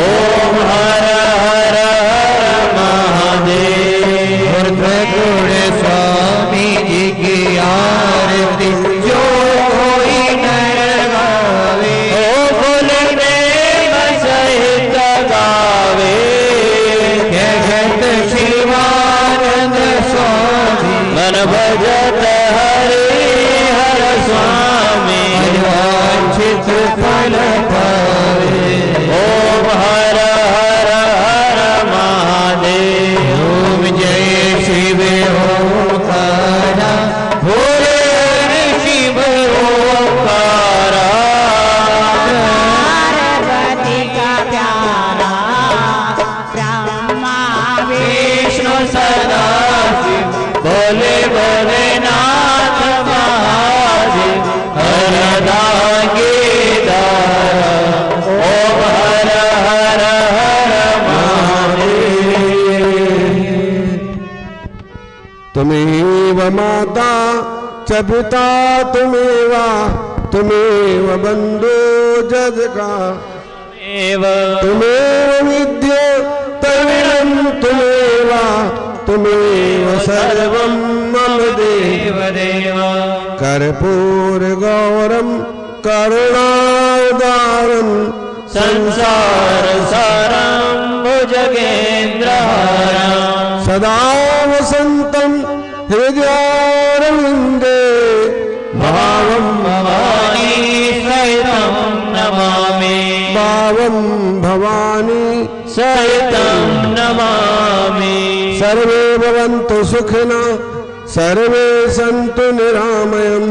ओम हर हर हर महादेव गुण स्वामी जी की आरती जो कोई नर गावे ओ भोले प्रेम सहित गावे जगत शिवानंद स्वामी मन भजत हरि हर स्वामी वांछित फल पावे ओम हर हर हर महादेव ओम जय शिव ओंकारा भोले शिव ओंकारा पार्वती का प्यारा ब्रह्मा विष्णु सदा शिव भोले भोलेनाथ महादेव हर दागे दारा ओम हर हर हर महादेव तुमेव माता च पिता तुमेव बंधु जग का एव तुमेव विद्या तैलं तुमेव सर्वं मम देव देव कर्पूर गौरम करुणावतारम संसार सारं भुजगेन्द्रहारं सदा वसन्तं हृदयारविन्दे भावं भवानी सहितं नमामि भावं भवानी सहितं नमामि सर्वे भवन्तु सुखिना सर्वे सन्तु निरामयम्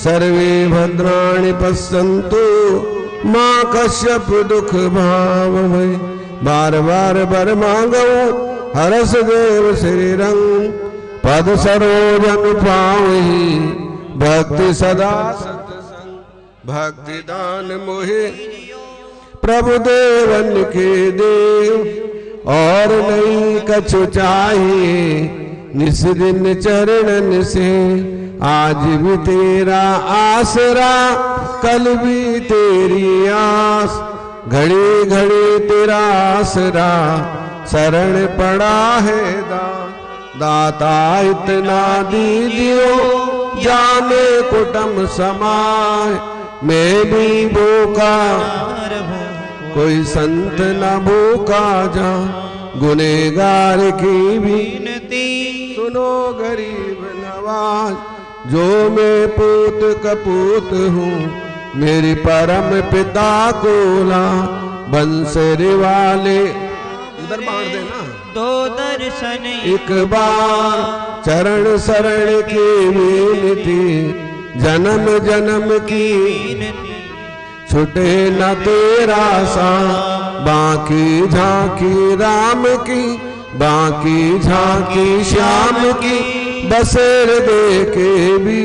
सर्वे भद्राणि पश्यन्तु मां कश्यप दुख भाव भय बार बार बर मांगो हरस देव श्री रंग पद सरोजन पावहि भक्ति सदा सत्संग भक्ति दान मोहे प्रभु देवन के देव और नहीं कछु चाहिए निस दिन चरणन से आज भी तेरा आसरा कल भी तेरी आस घड़ी घड़ी तेरा आसरा शरण पड़ा है दाता इतना दीदियो जाने कुटुम समाय मैं भी भूखा कोई संत न भूखा जा गुनेगार की विनती सुनो गरीब नवाज जो मैं पूत कपूत हूँ मेरी परम पिता कोला बंसरी वाले उधर बांध देना दो दर्शन एक बार चरण शरण की विनती जन्म जन्म की छुटे न तेरा सा बाकी झांकी राम की बाकी झांकी श्याम की बसेर दे के भी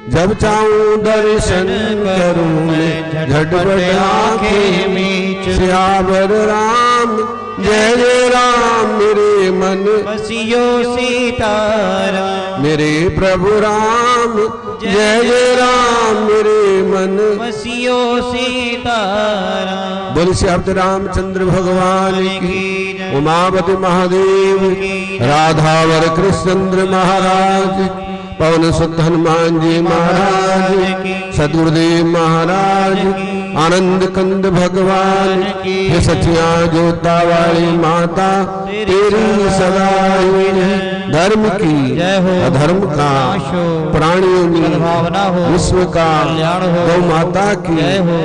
जब चाहूं दर्शन करूं मैं झटपट आंखें मीच। सियावर राम जय जय राम मेरे मन बसियो सीताराम। मेरे प्रभु राम जय जय राम मेरे मन बसियो सीताराम। बोल श्री हरि रामचंद्र भगवान की, उमापति महादेव, राधावर कृष्णचंद्र महाराज, पवन सुत हनुमान जी महाराज, सदगुरुदेव महाराज, आनंद कंद भगवान, हे सचिया जोता वाली माता तेरी सदा धर्म की अधर्म का प्राणियों की विश्व का गौ माता की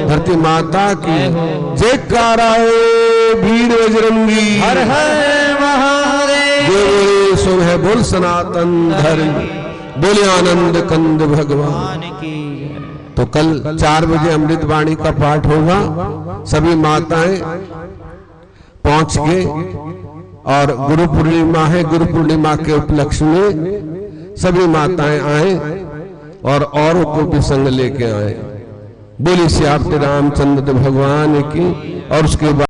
धरती माता की जयकारा वीर बजरंगी हर हर महादेव। बोले सुबह बोल सनातन धर्म, बोले आनंद कंद भगवान की। तो कल 4 बजे अमृत वाणी का पाठ होगा। सभी माताएं पहुंच के, और गुरु पूर्णिमा है, गुरु पूर्णिमा के उपलक्ष्य में सभी माताएं आए और औरों को भी संग लेके आए। बोली श्री रामचंद्र भगवान की। और उसके बाद